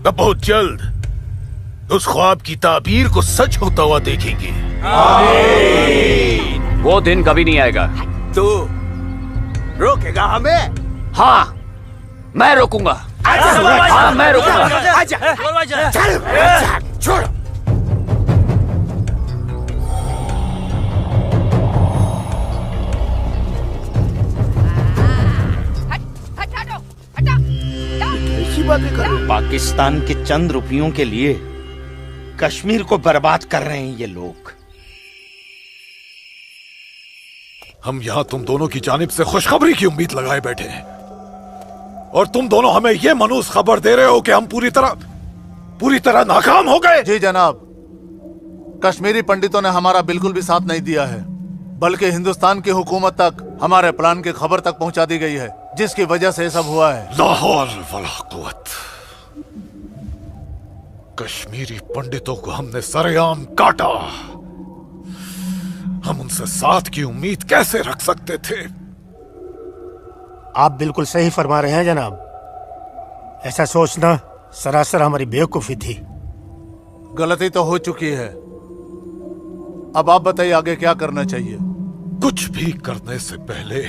अब बहुत जल्द उस ख्वाब की ताबीर को सच होता हुआ देखेंगे। वो दिन कभी नहीं आएगा। तू रोकेगा हमें? हाँ, मैं रोकूंगा। हाँ, मैं रोकूंगा। आजा, चल, छोड़। पाकिस्तान के चंद रुपयों के लिए कश्मीर को बर्बाद कर रहे हैं ये लोग। हम यहाँ तुम दोनों की जानिब से खुशखबरी की उम्मीद लगाए बैठे हैं, और तुम दोनों हमें यह मनूस खबर दे रहे हो कि हम पूरी तरह नाकाम हो गए। जी जनाब, कश्मीरी पंडितों ने हमारा बिल्कुल भी साथ नहीं दिया है, बल्कि हिंदुस्तान की हुकूमत तक हमारे प्लान की खबर तक पहुंचा दी गई है, जिसकी वजह से सब हुआ है। ला हौल वला कुव्वत। कश्मीरी पंडितों को हमने सरेआम काटा। हम उनसे साथ की उम्मीद कैसे रख सकते थे? आप बिल्कुल सही फरमा रहे हैं जनाब। ऐसा सोचना सरासर हमारी बेवकूफी थी। गलती तो हो चुकी है, अब आप बताइए आगे क्या करना चाहिए। कुछ भी करने से पहले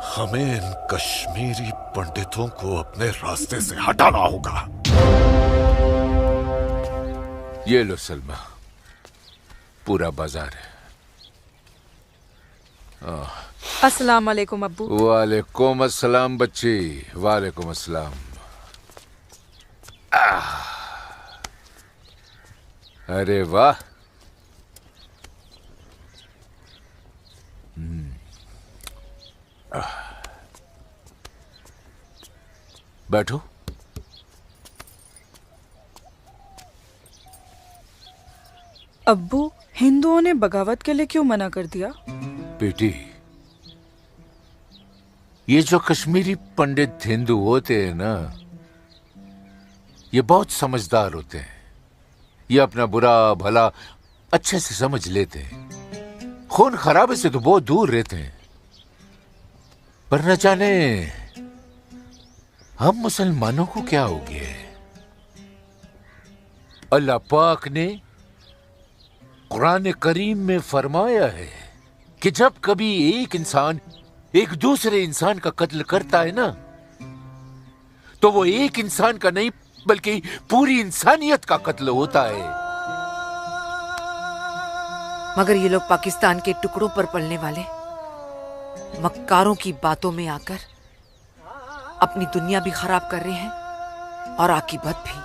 हमें इन कश्मीरी पंडितों को अपने रास्ते से हटाना होगा। ये लो सलमा, पूरा बाजार है। अस्सलाम वालेकुम अब्बू। वालेकुम अस्सलाम बच्ची, वालेकुम अस्सलाम। अरे वाह, बैठो। अब्बू, हिंदुओं ने बगावत के लिए क्यों मना कर दिया? बेटी, ये जो कश्मीरी पंडित हिंदू होते हैं ना, ये बहुत समझदार होते हैं। ये अपना बुरा भला अच्छे से समझ लेते हैं। खून खराबे से तो बहुत दूर रहते हैं। पर न जाने हम मुसलमानों को क्या हो गया है। अल्लाह पाक ने कुरान करीम में फरमाया है कि जब कभी एक इंसान एक दूसरे इंसान का कत्ल करता है ना, तो वो एक इंसान का नहीं बल्कि पूरी इंसानियत का कत्ल होता है। मगर ये लोग पाकिस्तान के टुकड़ों पर पलने वाले मक्कारों की बातों में आकर अपनी दुनिया भी खराब कर रहे हैं और आकीबत भी।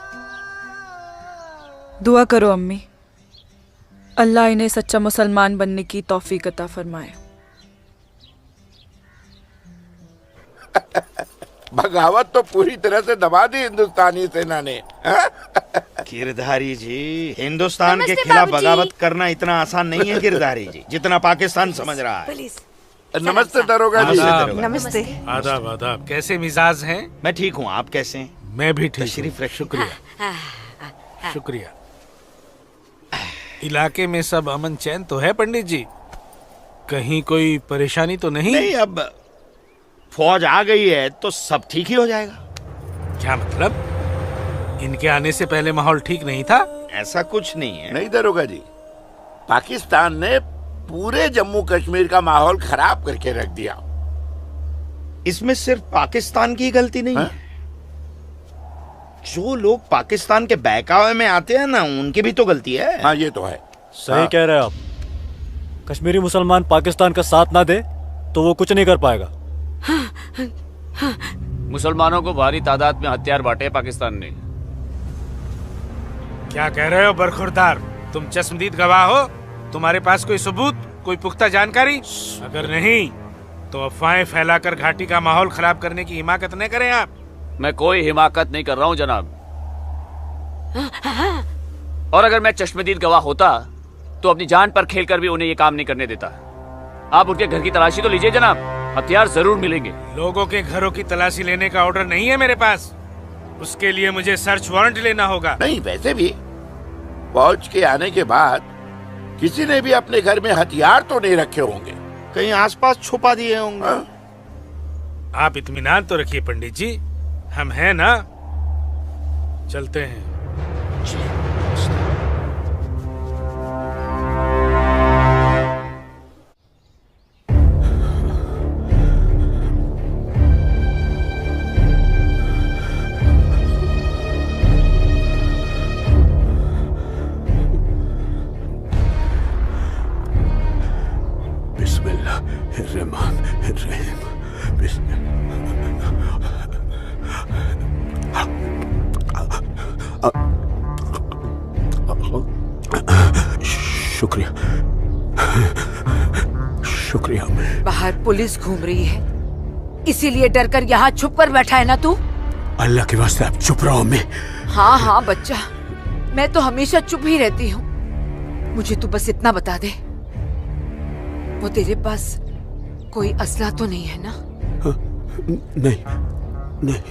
दुआ करो अम्मी, अल्लाह इन्हें सच्चा मुसलमान बनने की तौफीक अता फरमाए। बगावत तो पूरी तरह से दबा दी हिंदुस्तानी सेना ने। गिरधारी जी, हिंदुस्तान के खिलाफ बगावत करना इतना आसान नहीं है गिरधारी जी, जितना पाकिस्तान समझ रहा है। नमस्ते दरोगा जी। नमस्ते। आदाब आदाब। कैसे मिजाज हैं? मैं ठीक हूँ, आप कैसे हैं? मैं भी ठीक तशरीफ हूँ। शुक्रिया शुक्रिया। इलाके में सब अमन चैन तो है पंडित जी? कहीं कोई परेशानी तो नहीं? नहीं, अब फौज आ गई है तो सब ठीक ही हो जाएगा। क्या मतलब? इनके आने से पहले माहौल ठीक नहीं था? ऐसा कुछ नहीं है। नहीं दरोगा जी, पाकिस्तान ने पूरे जम्मू कश्मीर का माहौल खराब करके रख दिया। इसमें सिर्फ पाकिस्तान की गलती नहीं है। जो लोग पाकिस्तान के बहकावे में आते हैं ना, उनकी भी तो गलती है। हाँ, ये तो है। सही कह रहे हैं आप। कश्मीरी मुसलमान पाकिस्तान का साथ ना दे तो वो कुछ नहीं कर पाएगा। मुसलमानों को भारी तादाद में हथियार बांटे पाकिस्तान ने। क्या कह रहे हो बरखुरदार? तुम चश्मदीद गवाह हो? तुम्हारे पास कोई सबूत, कोई पुख्ता जानकारी? अगर नहीं तो अफवाहें फैलाकर घाटी का माहौल खराब करने की हिमाकत न करें आप। मैं कोई हिमाकत नहीं कर रहा हूँ जनाब। और अगर मैं चश्मदीद गवाह होता तो अपनी जान पर खेलकर भी उन्हें ये काम नहीं करने देता। आप उनके घर की तलाशी तो लीजिए जनाब, हथियार जरूर मिलेंगे। लोगों के घरों की तलाशी लेने का ऑर्डर नहीं है मेरे पास। उसके लिए मुझे सर्च वारंट लेना होगा। नहीं, वैसे भी फौज के आने के बाद किसी ने भी अपने घर में हथियार तो नहीं रखे होंगे, कहीं आसपास छुपा दिए होंगे। आप इत्मीनान तो रखिए पंडित जी, हम हैं ना। चलते हैं। शुक्रिया शुक्रिया। बाहर पुलिस घूम रही है, इसीलिए डर कर यहाँ छुप कर बैठा है ना तू? अल्लाह के वास्ते आप चुप रहो अम्मी। हाँ हाँ बच्चा, मैं तो हमेशा चुप ही रहती हूँ। मुझे तू बस इतना बता दे, वो तेरे पास कोई असला तो नहीं है ना? नहीं नहीं।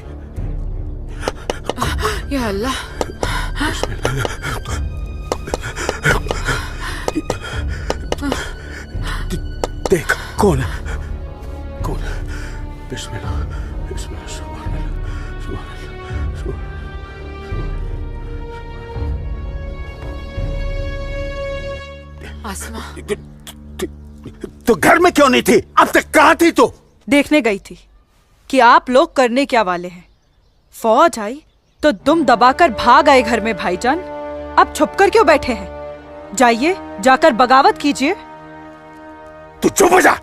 या अल्लाह। देख कौन है, कौन है? बिस्मिल्लाह बिस्मिल्लाह सुभान अल्लाह सुभान अल्लाह। आसमा, तो घर में क्यों नहीं थी? अब तक कहाँ थी तू? देखने गई थी कि आप लोग करने क्या वाले हैं। फौज आई तो दुम दबाकर भाग आए घर में भाईजान। अब छुपकर क्यों बैठे हैं? जाइए, जाकर बगावत कीजिए। तू चुप हो जा।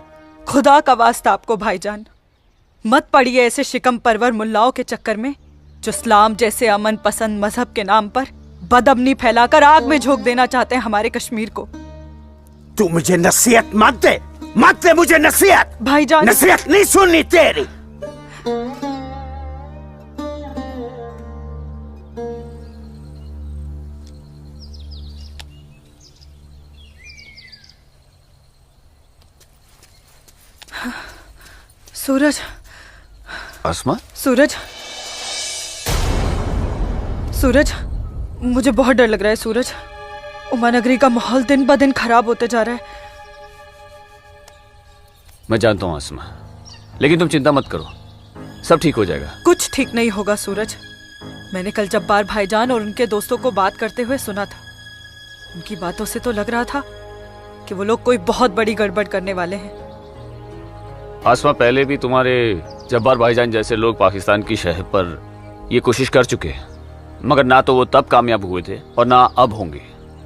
खुदा का वास्ता आपको भाईजान, मत पड़िए ऐसे शिकम परवर मुल्लाओं के चक्कर में, जो इस्लाम जैसे अमन पसंद मजहब के नाम पर बदअमनी फैलाकर आग में झोंक देना चाहते हैं हमारे कश्मीर को। तू मुझे नसीहत मत दे, मत दे मुझे नसीहत। भाईजान, नसीहत नहीं सुननी तेरी। सूरज, आसमा, सूरज, सूरज, मुझे बहुत डर लग रहा है सूरज। उमा नगरी का माहौल दिन ब दिन खराब होते जा रहा है। मैं जानता हूँ आसमा, लेकिन तुम चिंता मत करो, सब ठीक हो जाएगा। कुछ ठीक नहीं होगा सूरज। मैंने कल जब्बार भाईजान और उनके दोस्तों को बात करते हुए सुना था। उनकी बातों से तो लग रहा था कि वो लोग कोई बहुत बड़ी गड़बड़ करने वाले हैं। आसमा, पहले भी तुम्हारे जब्बार भाईजान जैसे लोग पाकिस्तान की शहर पर ये कोशिश कर चुके हैं, मगर ना तो वो तब कामयाब हुए थे और ना अब होंगे।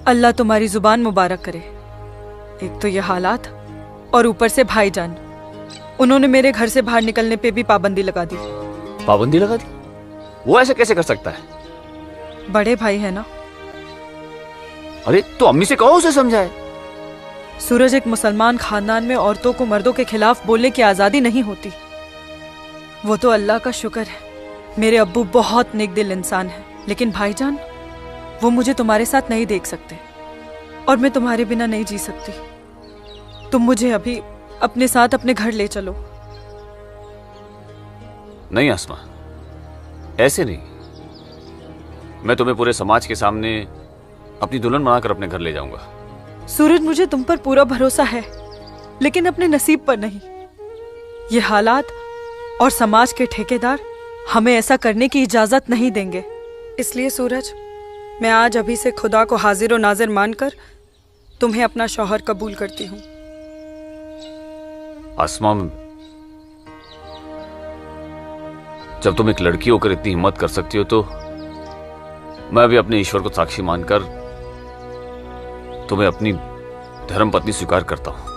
अल्लाह तुम्हारी जुबान मुबारक करे। एक तो ये हालात और ऊपर से भाईजान, उन्होंने मेरे घर से बाहर निकलने पे भी पाबंदी लगा दी। पाबंदी लगा दी? वो ऐसे कैसे कर सकता है? बड़े भाई है ना। अरे तो अम्मी से कहो, उसे समझाए। सूरज, एक मुसलमान खानदान में औरतों को मर्दों के खिलाफ बोलने की आजादी नहीं होती। वो तो अल्लाह का शुक्र है, मेरे अब्बू बहुत नेक दिल इंसान है। लेकिन भाईजान, वो मुझे तुम्हारे साथ नहीं देख सकते और मैं तुम्हारे बिना नहीं जी सकती। तुम मुझे अभी अपने साथ अपने घर ले चलो। नहीं आसमा, ऐसे नहीं। मैं तुम्हें पूरे समाज के सामने अपनी दुल्हन बनाकर अपने घर ले जाऊंगा। सूरज, मुझे तुम पर पूरा भरोसा है, लेकिन अपने नसीब पर नहीं। ये हालात और समाज के ठेकेदार हमें ऐसा करने की इजाजत नहीं देंगे। इसलिए सूरज, मैं आज अभी से खुदा को हाजिर और नाजिर मानकर तुम्हें अपना शौहर कबूल करती हूँ। आसमा, जब तुम एक लड़की होकर इतनी हिम्मत कर सकती हो तो मैं भी अपने ईश्वर को साक्षी मानकर तुम्हें अपनी धर्मपत्नी स्वीकार करता हूं।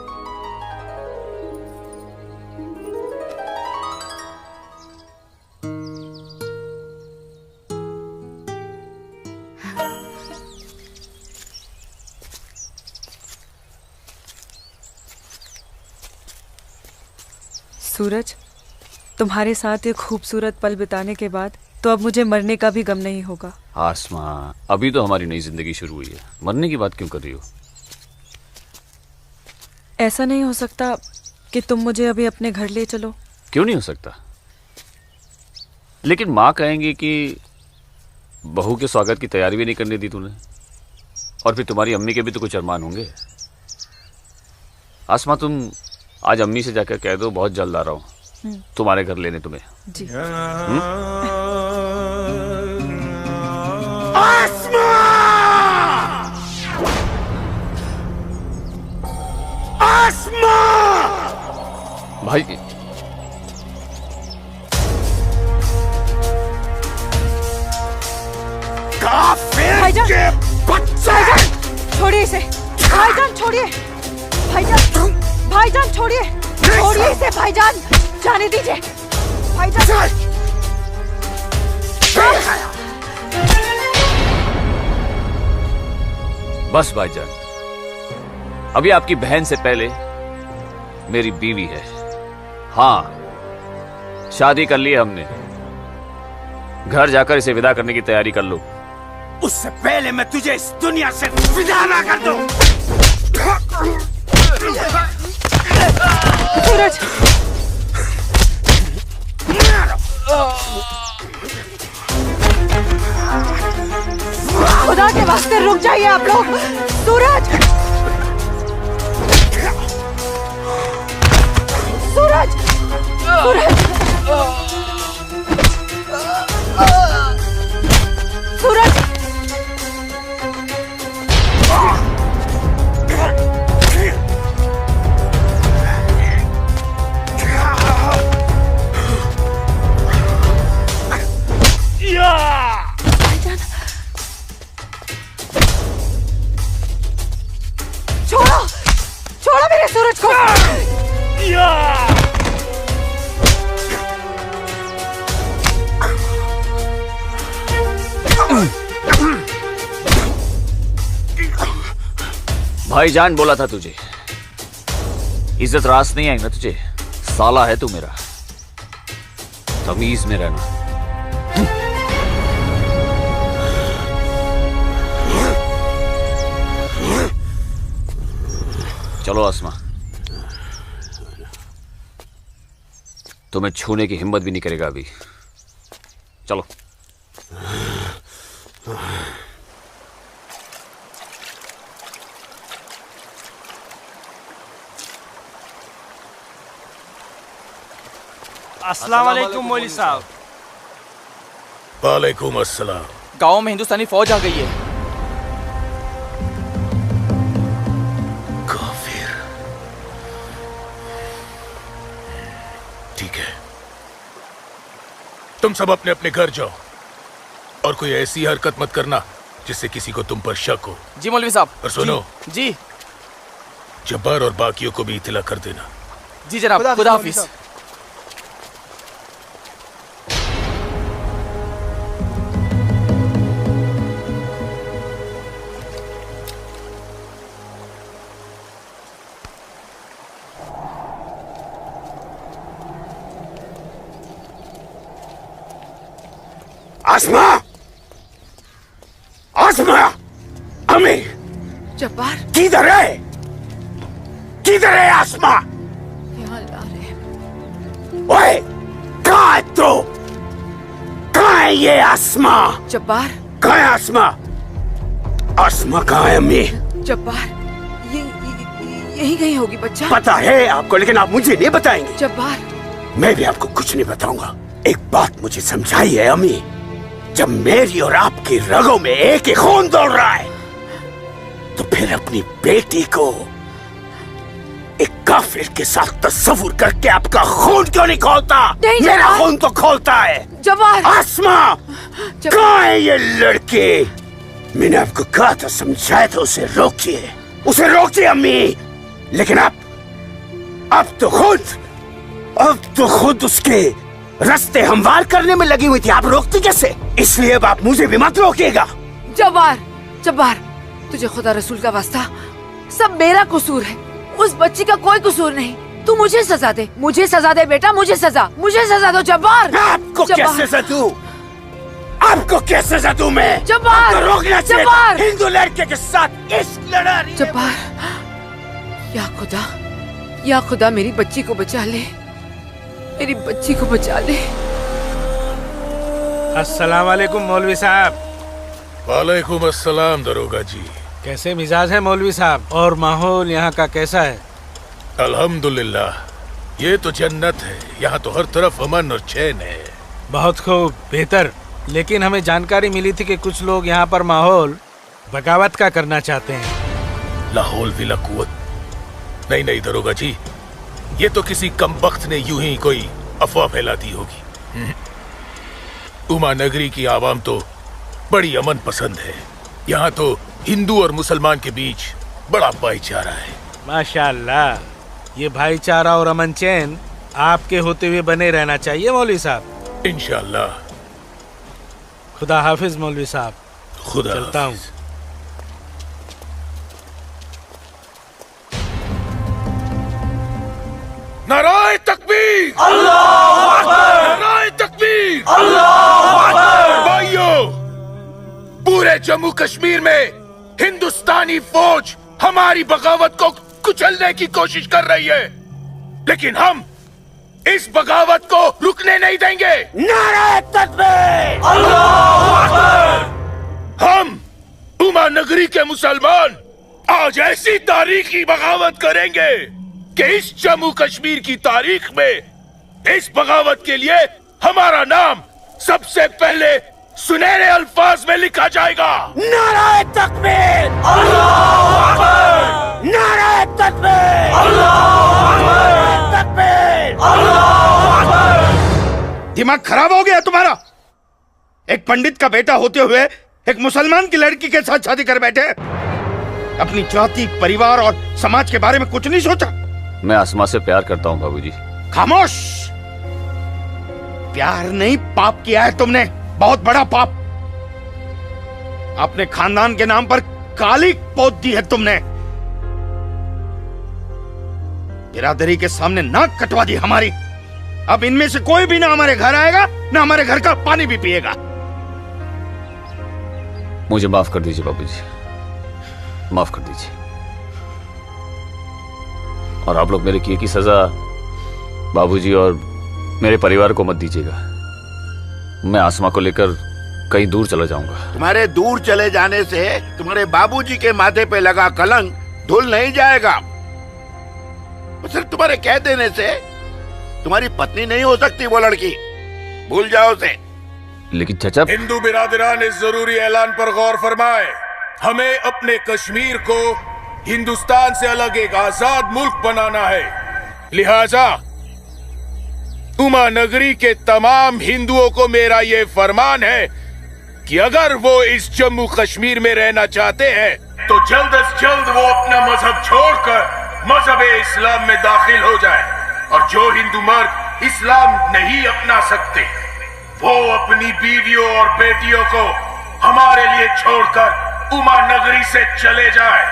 सूरज, तुम्हारे साथ एक खूबसूरत पल बिताने के बाद तो अब मुझे मरने का भी गम नहीं होगा। आसमा, अभी तो हमारी नई जिंदगी शुरू हुई है, मरने की बात क्यों कर रही हो? ऐसा नहीं हो सकता कि तुम मुझे अभी अपने घर ले चलो? क्यों नहीं हो सकता? लेकिन माँ कहेंगी कि बहू के स्वागत की तैयारी भी नहीं करने दी तूने, और फिर तुम्हारी अम्मी के भी तो कुछ अरमान होंगे। आसमा, तुम आज अम्मी से जाकर कह दो बहुत जल्द आ रहा हूँ तुम्हारे घर लेने तुम्हें। जी। आसमा! आसमा! भाई, काफिर के बच्चे! छोड़िए इसे भाईजान, छोड़िए भाईजान, भाईजान छोड़िए, छोड़िए इसे भाईजान, जाने दीजिए भाईजान। बस भाईजान, अभी आपकी बहन से पहले मेरी बीवी है। हाँ, शादी कर ली है हमने। घर जाकर इसे विदा करने की तैयारी कर लो। उससे पहले मैं तुझे इस दुनिया से विदा ना कर दूं। सूरज, खुदा के वास्ते रुक जाइए आप लोग। सूरज, सूरज, सूरज, सूरज, छोड़ो, छोड़ो मेरे सूरज को। भाईजान बोला था तुझे, इज्जत रास नहीं आई ना तुझे। साला है तू मेरा, तमीज में रहना। चलो आसमा, तुम्हें छूने की हिम्मत भी नहीं करेगा अभी। चलो। अस्सलाम वालेकुम मौलवी साहब। वालेकुम अस्सलाम। गांव में हिंदुस्तानी फौज आ गई है। काफिर। ठीक है, तुम सब अपने अपने घर जाओ और कोई ऐसी हरकत मत करना जिससे किसी को तुम पर शक हो। जी मौलवी साहब। और सुनो जी, जब्बार और बाकियों को भी इत्तला कर देना। जी जनाब, खुदा हाफिज। आसमा, आसमा, अम्मी जब्बार किधर है? किधर है आसमा? यहाँ ला रहे हैं। ओए, कहाँ है तू? कहाँ है ये आसमा? जब्बार कहाँ है आसमा? आसमा कहाँ है अम्मी? जब्बार यही कहीं होगी बच्चा। पता है आपको, लेकिन आप मुझे नहीं बताएंगे। जब्बार मैं भी आपको कुछ नहीं बताऊंगा। एक बात मुझे समझाई है अम्मी, जब मेरी और आपकी रगों में एक ही खून दौड़ रहा है, तो फिर अपनी बेटी को एक काफिर के साथ तस्वुर करके आपका खून क्यों नहीं खोलता? मेरा खून तो खोलता है। जब्बार आसमा, कहाँ है ये लड़की? मैंने आपको कहा था, समझाया था, उसे रोकिए, उसे रोकिए अम्मी। लेकिन अब तो खुद उसके रास्ते हमवार करने में लगी हुई थी। आप रोकती कैसे? इसलिए अब आप मुझे भी मत रोकिएगा। जब्बार जब्बार, तुझे खुदा रसूल का वास्ता, सब मेरा कसूर है, उस बच्ची का कोई कसूर नहीं। तू मुझे सजा दे, मुझे सजा दे बेटा, मुझे सजा दो जब्बार। आपको क्या सजा दूं? आपको क्या सजा दूं मैं? जब्बार, आपको रोकना चाहिए था। हिंदू लड़के के साथ इश्क लड़ा रही है। जब्बार, या खुदा मेरी बच्ची को बचा ले, मेरी बच्ची को बचा ले। अस्सलाम वालेकुम मौलवी साहब। वालेकुम अस्सलाम दरोगा जी। कैसे मिजाज है मौलवी साहब, और माहौल यहाँ का कैसा है? अल्हम्दुलिल्लाह, ये तो जन्नत है। यहाँ तो हर तरफ अमन और चैन है। बहुत खूब, बेहतर। लेकिन हमें जानकारी मिली थी कि कुछ लोग यहाँ पर माहौल बगावत का करना चाहते हैं। लाहौल विला कुव्वत नहीं नहीं दरोगा जी, ये तो किसी कमबख्त ने यूं ही कोई अफवाह फैला दी होगी। उमा नगरी की आवाम तो बड़ी अमन पसंद है। यहाँ तो हिंदू और मुसलमान के बीच बड़ा भाईचारा है। माशाअल्लाह, ये भाईचारा और अमन चैन आपके होते हुए बने रहना चाहिए मौलवी साहब। इंशाअल्लाह। खुदा हाफिज मौलवी साहब। खुदा चलता हूँ। नाराए तकबीर, अल्लाहू अकबर, नाराए तकबीर, अल्लाहू अकबर। भाइयों, पूरे जम्मू कश्मीर में हिंदुस्तानी फौज हमारी बगावत को कुचलने की कोशिश कर रही है, लेकिन हम इस बगावत को रुकने नहीं देंगे। नाराए तकबीर, अल्लाहू अकबर। हम उमा नगरी के मुसलमान आज ऐसी तारीखी बगावत करेंगे कि इस जम्मू कश्मीर की तारीख में इस बगावत के लिए हमारा नाम सबसे पहले सुनहरे अल्फाज में लिखा जाएगा। नाराए तकबीर, अल्लाहू अकबर। नाराए तकबीर, अल्लाहू अकबर। तकबीर, अल्लाहू अकबर। दिमाग खराब हो गया तुम्हारा? एक पंडित का बेटा होते हुए एक मुसलमान की लड़की के साथ शादी कर बैठे। अपनी जाति, परिवार और समाज के बारे में कुछ नहीं सोचा? मैं आसमा से प्यार करता हूँ बाबूजी। खामोश। प्यार नहीं, पाप किया है तुमने, बहुत बड़ा पाप। अपने खानदान के नाम पर काली पोत दी है तुमने। बिरादरी के सामने नाक कटवा दी हमारी। अब इनमें से कोई भी ना हमारे घर आएगा, ना हमारे घर का पानी भी पिएगा। मुझे माफ कर दीजिए बाबूजी, माफ कर दीजिए। और आप लोग मेरे किए की सजा बाबूजी और मेरे परिवार को मत दीजिएगा। मैं आसमा को लेकर कहीं दूर चला जाऊंगा। तुम्हारे दूर चले जाने से तुम्हारे बाबूजी के माथे पे लगा कलंक धुल नहीं जाएगा। सिर्फ तुम्हारे कह देने से तुम्हारी पत्नी नहीं हो सकती वो लड़की, भूल जाओ उसे। लेकिन चाचा, हिंदू बिरादरान इस जरूरी ऐलान पर गौर फरमाए। हमें अपने कश्मीर को हिंदुस्तान से अलग एक आजाद मुल्क बनाना है। लिहाजा उमा नगरी के तमाम हिंदुओं को मेरा ये फरमान है कि अगर वो इस जम्मू कश्मीर में रहना चाहते हैं तो जल्द से जल्द वो अपना मजहब छोड़कर मजहब इस्लाम में दाखिल हो जाए। और जो हिंदू मर्द इस्लाम नहीं अपना सकते वो अपनी बीवियों और बेटियों को हमारे लिए छोड़कर उमा नगरी से चले जाए।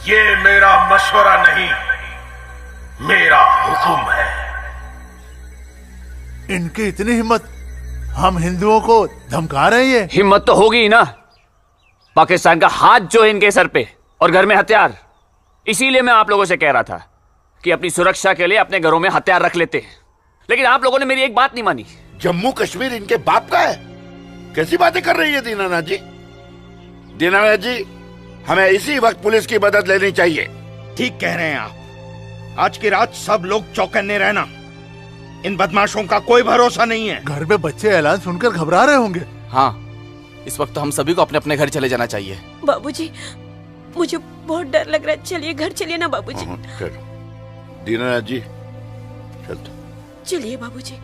ये मेरा मशवरा नहीं, मेरा हुक्म है। इनकी इतनी हिम्मत हम हिंदुओं को धमका रहे हैं। हिम्मत तो होगी ही ना। पाकिस्तान का हाथ जो है इनके सर पे और घर में हथियार। इसीलिए मैं आप लोगों से कह रहा था कि अपनी सुरक्षा के लिए अपने घरों में हथियार रख लेते, लेकिन आप लोगों ने मेरी एक बात नहीं मानी। जम्मू कश्मीर इनके बाप का है? कैसी बातें कर रही है दीनानाथ जी? दीनानाथ जी, हमें इसी वक्त पुलिस की मदद लेनी चाहिए। ठीक कह रहे हैं आप। आज की रात सब लोग चौकन्ने रहना। इन बदमाशों का कोई भरोसा नहीं है। घर में बच्चे ऐलान सुनकर घबरा रहे होंगे। हाँ, इस वक्त हम सभी को अपने अपने घर चले जाना चाहिए। बाबूजी, मुझे बहुत डर लग रहा है। चलिए घर चलिए ना बाबूजी। दीनानाथ जी चल। चलिए बाबूजी।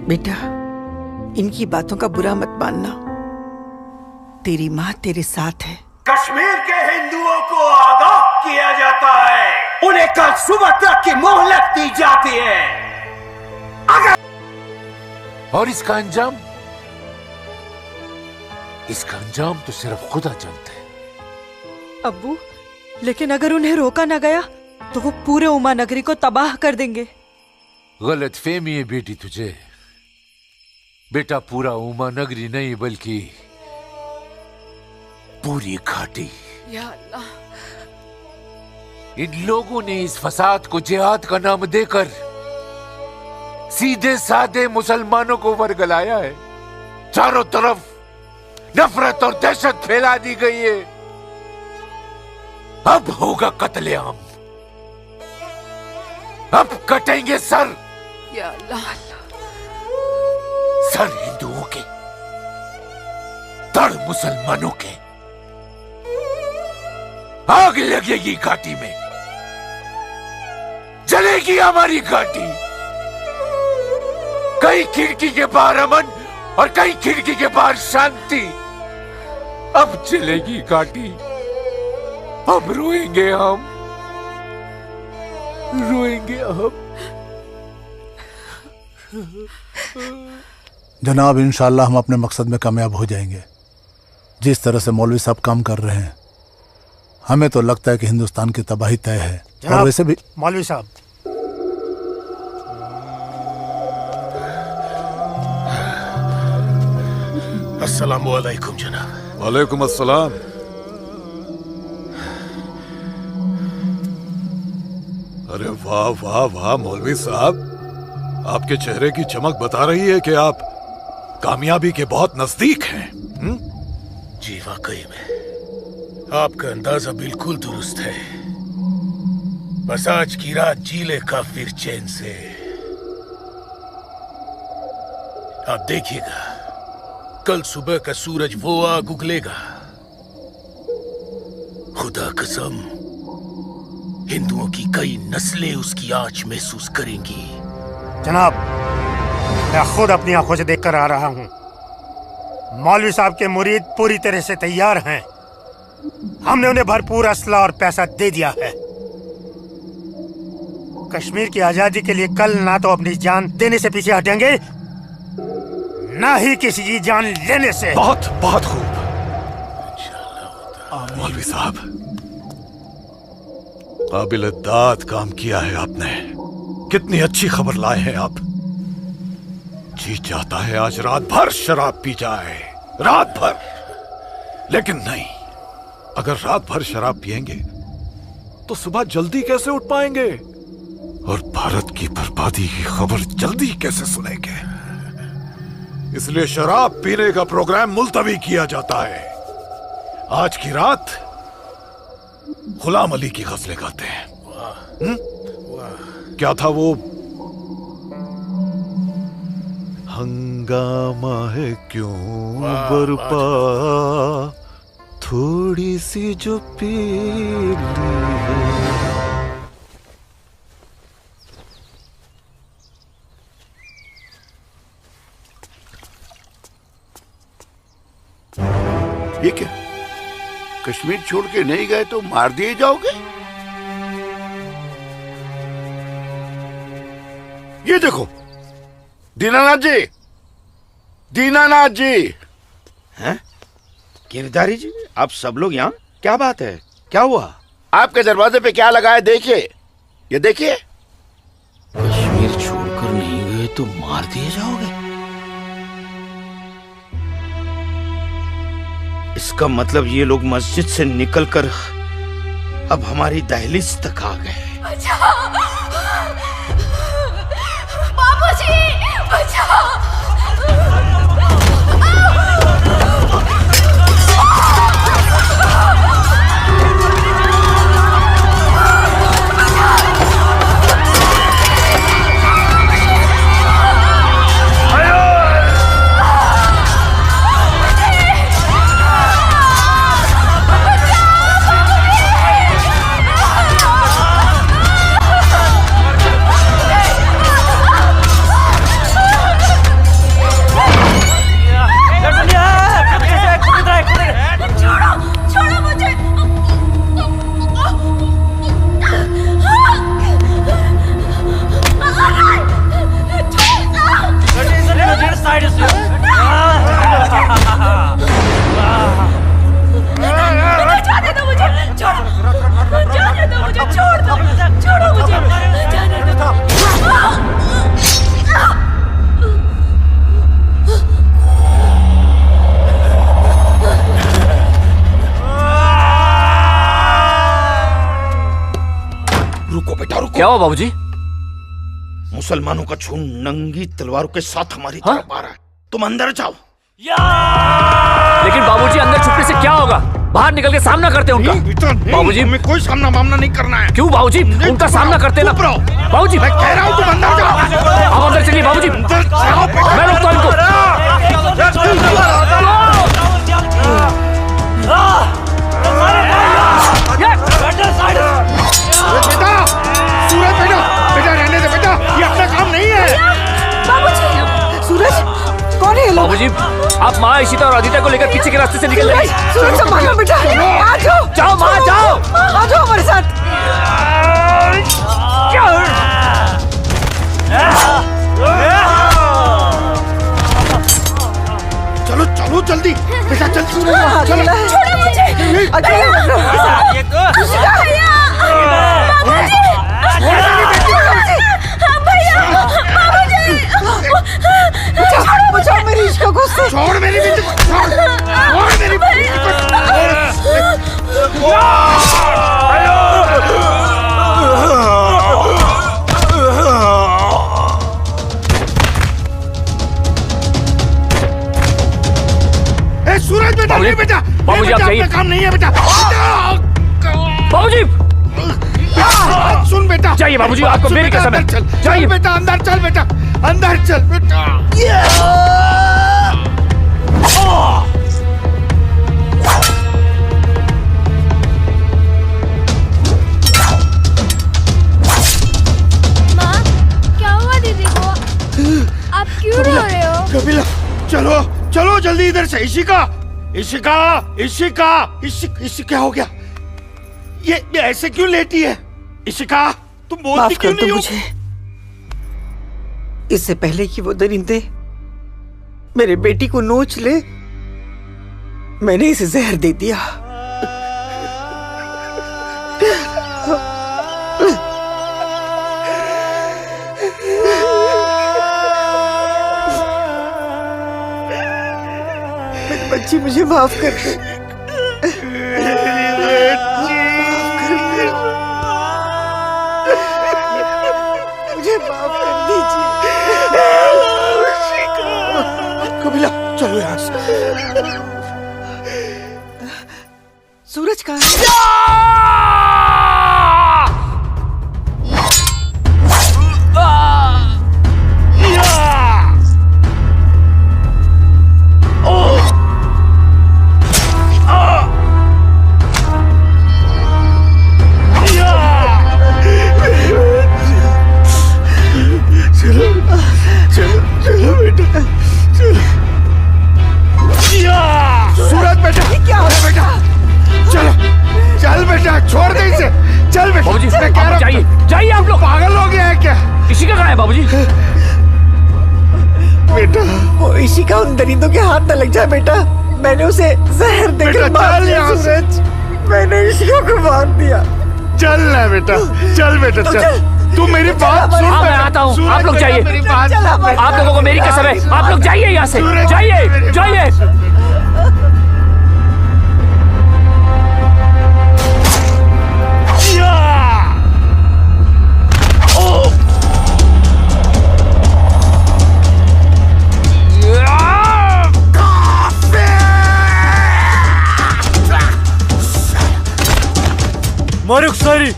बेटा, इनकी बातों का बुरा मत मानना। तेरी माँ तेरे साथ है। कश्मीर के हिंदुओं को आगाह किया जाता है। उन्हें कल सुबह तक की मोहलत दी जाती है। और इसका अंजाम तो सिर्फ खुदा जानता है। अब्बू, लेकिन अगर उन्हें रोका न गया तो वो पूरे उमा नगरी को तबाह कर देंगे। गलत फहमी है बेटी तुझे। बेटा, पूरा उमा नगरी नहीं बल्कि पूरी घाटी। या अल्लाह। इन लोगों ने इस फसाद को जिहाद का नाम देकर सीधे साधे मुसलमानों को वर्गलाया है। चारों तरफ नफरत और दहशत फैला दी गई है। अब होगा कत्लेआम। अब कटेंगे सर। या अल्लाह। सर हिंदुओं के, धड़ मुसलमानों के। आग लगेगी घाटी में, जलेगी हमारी घाटी। कई खिड़की के बाहर अमन और कई खिड़की के बाहर शांति। अब चलेगी घाटी। अब रोएंगे हम, रोएंगे हम। जनाब, इंशाल्लाह हम अपने मकसद में कामयाब हो जाएंगे। जिस तरह से मौलवी साहब काम कर रहे हैं, हमें तो लगता है कि हिंदुस्तान की तबाही तय है। और वैसे भी मौलवी साहब, अस्सलामु अलैकुम जनाब। वालेकुम अस्सलाम। अरे वाह वाह वाह मौलवी साहब, आपके चेहरे की चमक बता रही है कि आप कामयाबी के बहुत नजदीक हैं। जी वाकई में आपका अंदाजा बिल्कुल दुरुस्त है। बस आज की रात जी ले काफिर चैन से। आप देखिएगा, कल सुबह का सूरज वो आग उगलेगा। खुदा कसम, हिंदुओं की कई नस्लें उसकी आंच महसूस करेंगी। जनाब, मैं खुद अपनी आंखों से देखकर आ रहा हूँ। मौलवी साहब के मुरीद पूरी तरह से तैयार हैं। हमने उन्हें भरपूर असला और पैसा दे दिया है। कश्मीर की आजादी के लिए कल ना तो अपनी जान देने से पीछे हटेंगे, ना ही किसी की जान लेने से। बहुत बहुत खूब मौलवी साहब, काबिल दाद काम किया है आपने। कितनी अच्छी खबर लाए हैं आप। जी चाहता है आज रात भर शराब पी जाए, रात भर। लेकिन नहीं, अगर रात भर शराब पिएंगे तो सुबह जल्दी कैसे उठ पाएंगे और भारत की बर्बादी की खबर जल्दी कैसे सुनेंगे। इसलिए शराब पीने का प्रोग्राम मुलतवी किया जाता है। आज की रात गुलाम अली की गजलें गाते हैं। क्या था वो? हंगामा है क्यों बरपा, थोड़ी सी जो पी ली है। ये क्या, कश्मीर छोड़ के नहीं गए तो मार दिए जाओगे? देखो, दीनानाथ जी, दीनानाथ जी। हैं? गिरधारी जी, आप सब लोग यहाँ? क्या बात है, क्या हुआ? आपके दरवाजे पे क्या लगा है देखिए, ये देखिए। कश्मीर छोड़कर नहीं गए तो मार दिए जाओगे? इसका मतलब ये लोग मस्जिद से निकलकर अब हमारी दहलीज तक आ गए। बाबूजी, बचाओ। क्या हुआ बाबूजी? मुसलमानों का झुंड नंगी तलवारों के साथ हमारी तरफ आ रहा है, तुम अंदर जाओ। लेकिन बाबूजी अंदर छुपने से क्या होगा? बाहर निकल के सामना करते उनका। बाबूजी हमें कोई सामना मामला नहीं करना है। क्यों बाबूजी? उनका सामना करते ना। बाबूजी मैं कह रहा हूँ तुम अंदर जाओ। आप अंदर चलिए बाबूजी। मैं रोकता हूं इनको। बेटा, सूरज बेटा, बेटा रहने दे बेटा, ये अपना काम नहीं है। बाबूजी, सूरज कौन है ये लोग? बाबूजी, आप माँ इशिता और आदित्य को लेकर पीछे के रास्ते से निकल जाइए। सूरज संभालो बेटा, आ जाओ। जाओ माँ, जाओ। आ जाओ हमारे साथ। चलो चलो जल्दी बेटा, जल्दी चलो। छोड़ो मुझे। अकेले बचाओ मेरी इश्क को से। छोड़ मेरी बेटी को, छोड़ मेरी बेटी को। सूरज बेटा, नहीं बेटा, बाबूजी आप जाइए। काम नहीं है बेटा। बाबूजी सुन बेटा, जाइए बाबूजी, आपको मेरी कसम है। जाइए बेटा, अंदर चल बेटा, अंदर चल बेटा। माँ, क्या हुआ दीदी को? आप क्यों रो रहे हो? कपिला, चलो चलो जल्दी इधर से। इशिका, इशिका, इशिका, इशिका, क्या हो गया? ये ऐसे क्यों लेटी है? इशिका, तुम बोलती क्यों नहीं हो? मुझे इससे पहले कि वो दरिंदे मेरे बेटी को नोच ले, मैंने इसे जहर दे दिया। मेरी बच्ची, मुझे माफ कर दे। मुझे माफ कर दीजिए। कपिला, चलो यहाँ से। सूरज कहाँ है? सूरज बेटा, क्या हो बेटा? चलो चल बेटा, छोड़ दे इसे। चल बेटा, बाबूजी, मैं कह रहा हूं, जाइए आप लोग। पागल हो गया है क्या? इशिका कहाँ है बाबूजी? बेटा। वो इशिका उन दरिंदों के हाथ न लग जाए बेटा। मैंने उसे जहर देकर मार दिया सूरज। मैंने इशिका को मार दिया। चल ना बेटा, चल बेटा चल। तू मेरी बात सुन। हाँ मैं आता हूँ, आप लोग जाइए। आप लोगों को मेरी कसम है, आप लोग जाइए यहाँ से, जाइए जाइए। मारुक सारी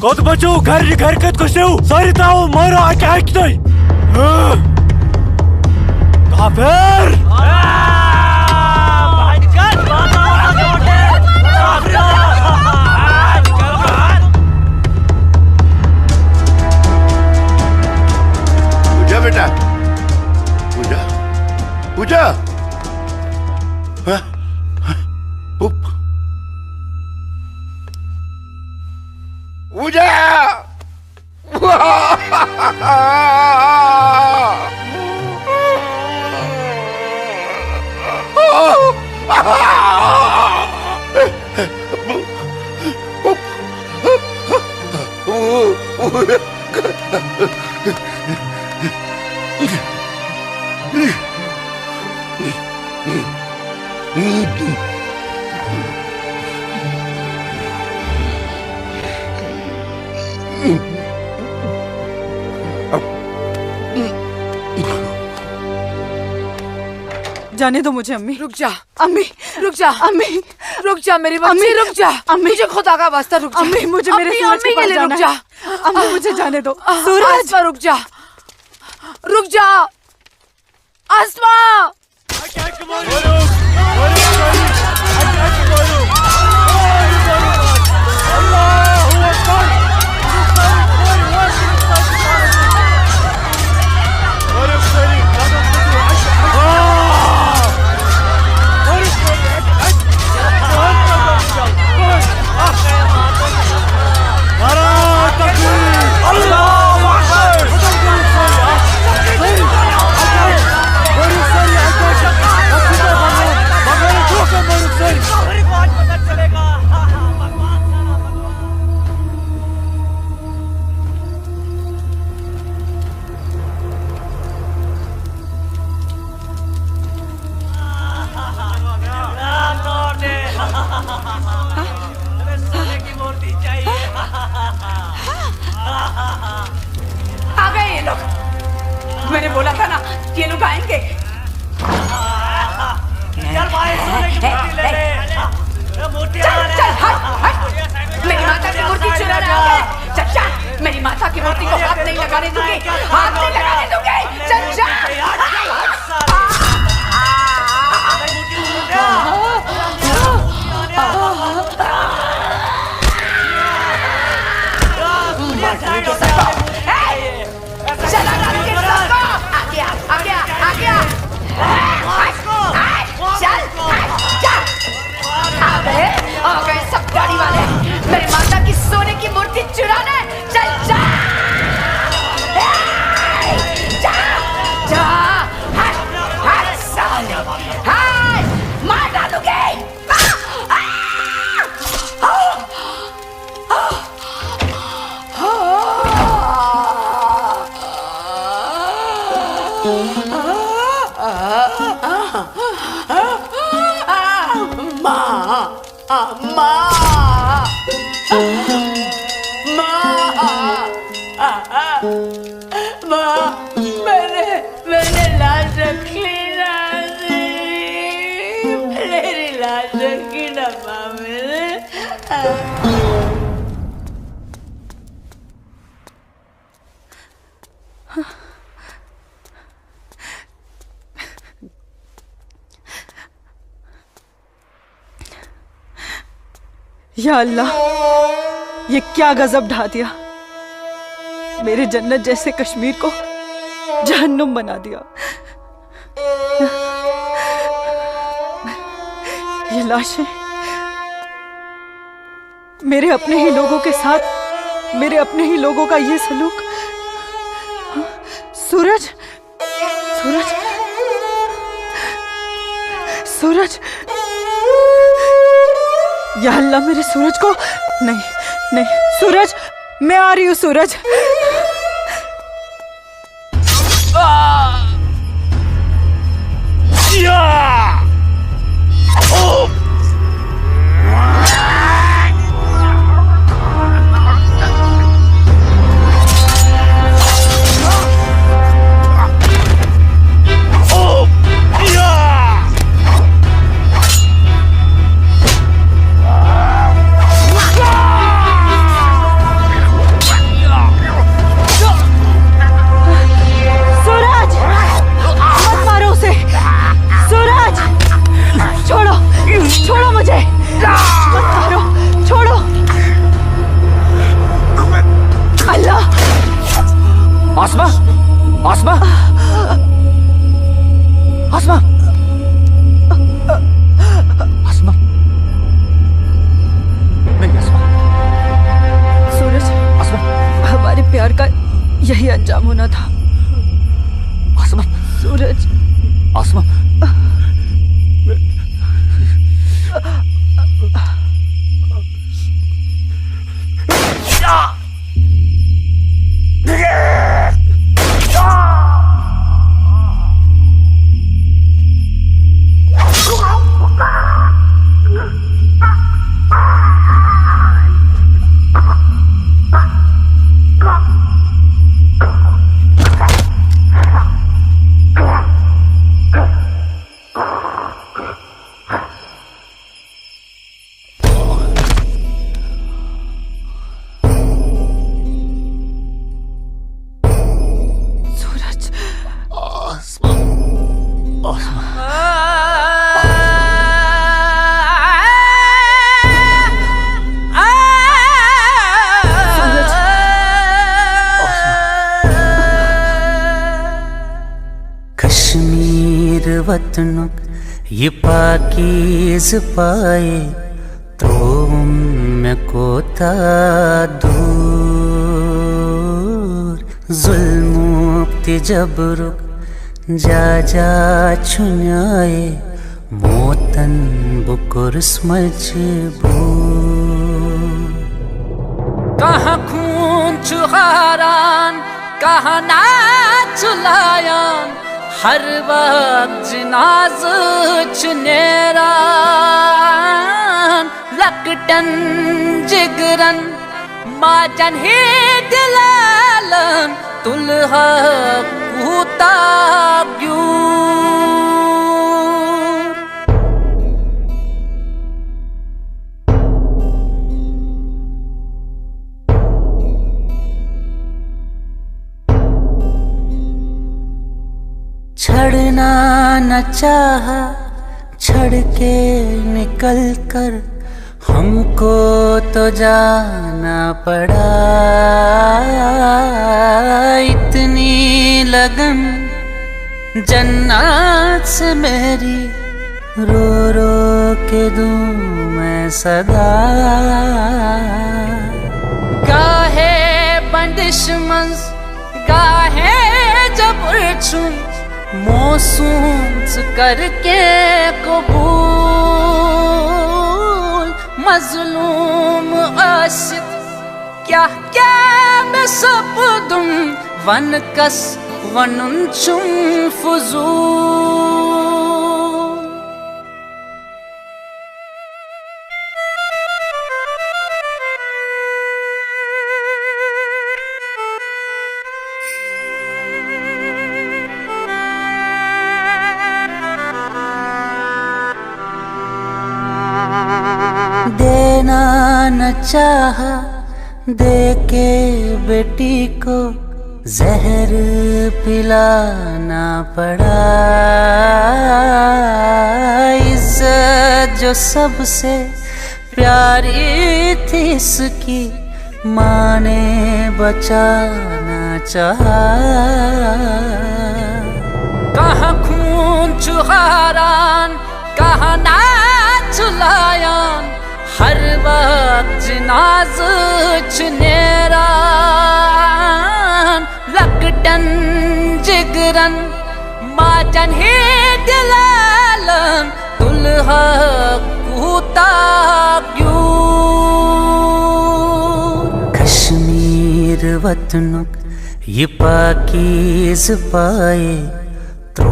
कत बचो घर घर कत कशो सारी ताओ मारो आके हाकतोय काफिर पूजा बेटा, पूजा पूजा हाँ? पूजा जाने दो मुझे अम्मी। रुक जा अम्मी, रुक जा अम्मी, रुक जा मेरी बच्ची, रुक जा अम्मी, मुझे खुदा का वास्ता रुक जा अम्मी, मुझे मेरे सूरज के पास जाना है। अम्मी मुझे जाने दो। सूरज रुक जा, रुक जा आसमा। आ गए ये लोग। मैंने बोला था ना ये लोग आएंगे। चल चल हट हट। मेरी माता की मूर्ति चुरा रहा है। चल जा, मेरी माता की मूर्ति को हाथ नहीं लगाने दूंगी, हाथ नहीं लगाने दूंगी। चल जा। चला आ गया आ गया आ गया। चल जा। आ गए सब गाड़ी वाले मेरी माता की सोने की मूर्ति चुराने। चल जा जा जा। हट साले, हट मार डालूंगी। मैंने लाश रखी ना, मेरी लाश रखी ना माँ मैंने। या अल्लाह, ये क्या गजब ढा दिया। मेरे जन्नत जैसे कश्मीर को जहन्नुम बना दिया। ये लाशें मेरे अपने ही लोगों के साथ, मेरे अपने ही लोगों का ये सलूक। सूरज, सूरज, सूरज, या अल्लाह मेरे सूरज को, नहीं नहीं सूरज, मैं आ रही हूँ सूरज। छोड़ो मुझे, मत मारो, छोड़ो। अल्लाह। आसमा, आसमा, आसमा, आसमा, नहीं आसमा। सूरज, आसमा, हमारे प्यार का यही अंजाम होना था। आसमा, सूरज, आसमा, वतनों ये पाकीज़ पाए तो मैं कोता दूर जुल्मुक्ति जबरुक जा जा छुन्याए मोतन बुकुर्स मजबूर कहाँ खून चुहारान कहाँ नाच लायान हर वक्त जिनाज चुनेरान लकटन जिगरन माजन ही दिलालन तुलहा कूता क्यों छड़ना न चाहा छड़ के निकल कर हमको तो जाना पड़ा इतनी लगन जन्नत से मेरी रो रो के दूं मैं सदा गाहे बंदिश मंज गाहे जबर छुं मौसूम करके कबूल मजलूम आशिक क्या क्या मैं सब दूं वन कस वनुन चुम फुजूल देना न चाहा दे के बेटी को जहर पिलाना पड़ा इज्जत जो सबसे प्यारी थी इसकी माँ ने बचाना चाहा कहाँ खून चुहारान कहाँ नाच लायान हर वक्त जिनाज चुनेरान लकटन रन माजन हे दिलालन दुल्हा कूता क्यों कश्मीर वतनुक ये पाकीज़ पाए तो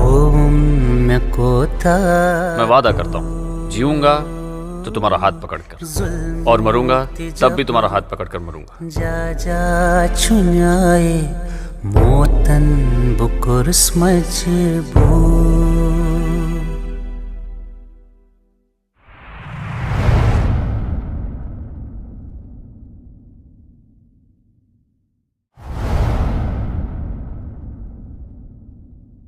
मैं कोता। मैं वादा करता हूँ जीऊंगा तो तुम्हारा हाथ पकड़कर और मरूंगा तब भी तुम्हारा हाथ पकड़कर मरूंगा। जा जा छुन्याए मोतन बुकुर मजबूर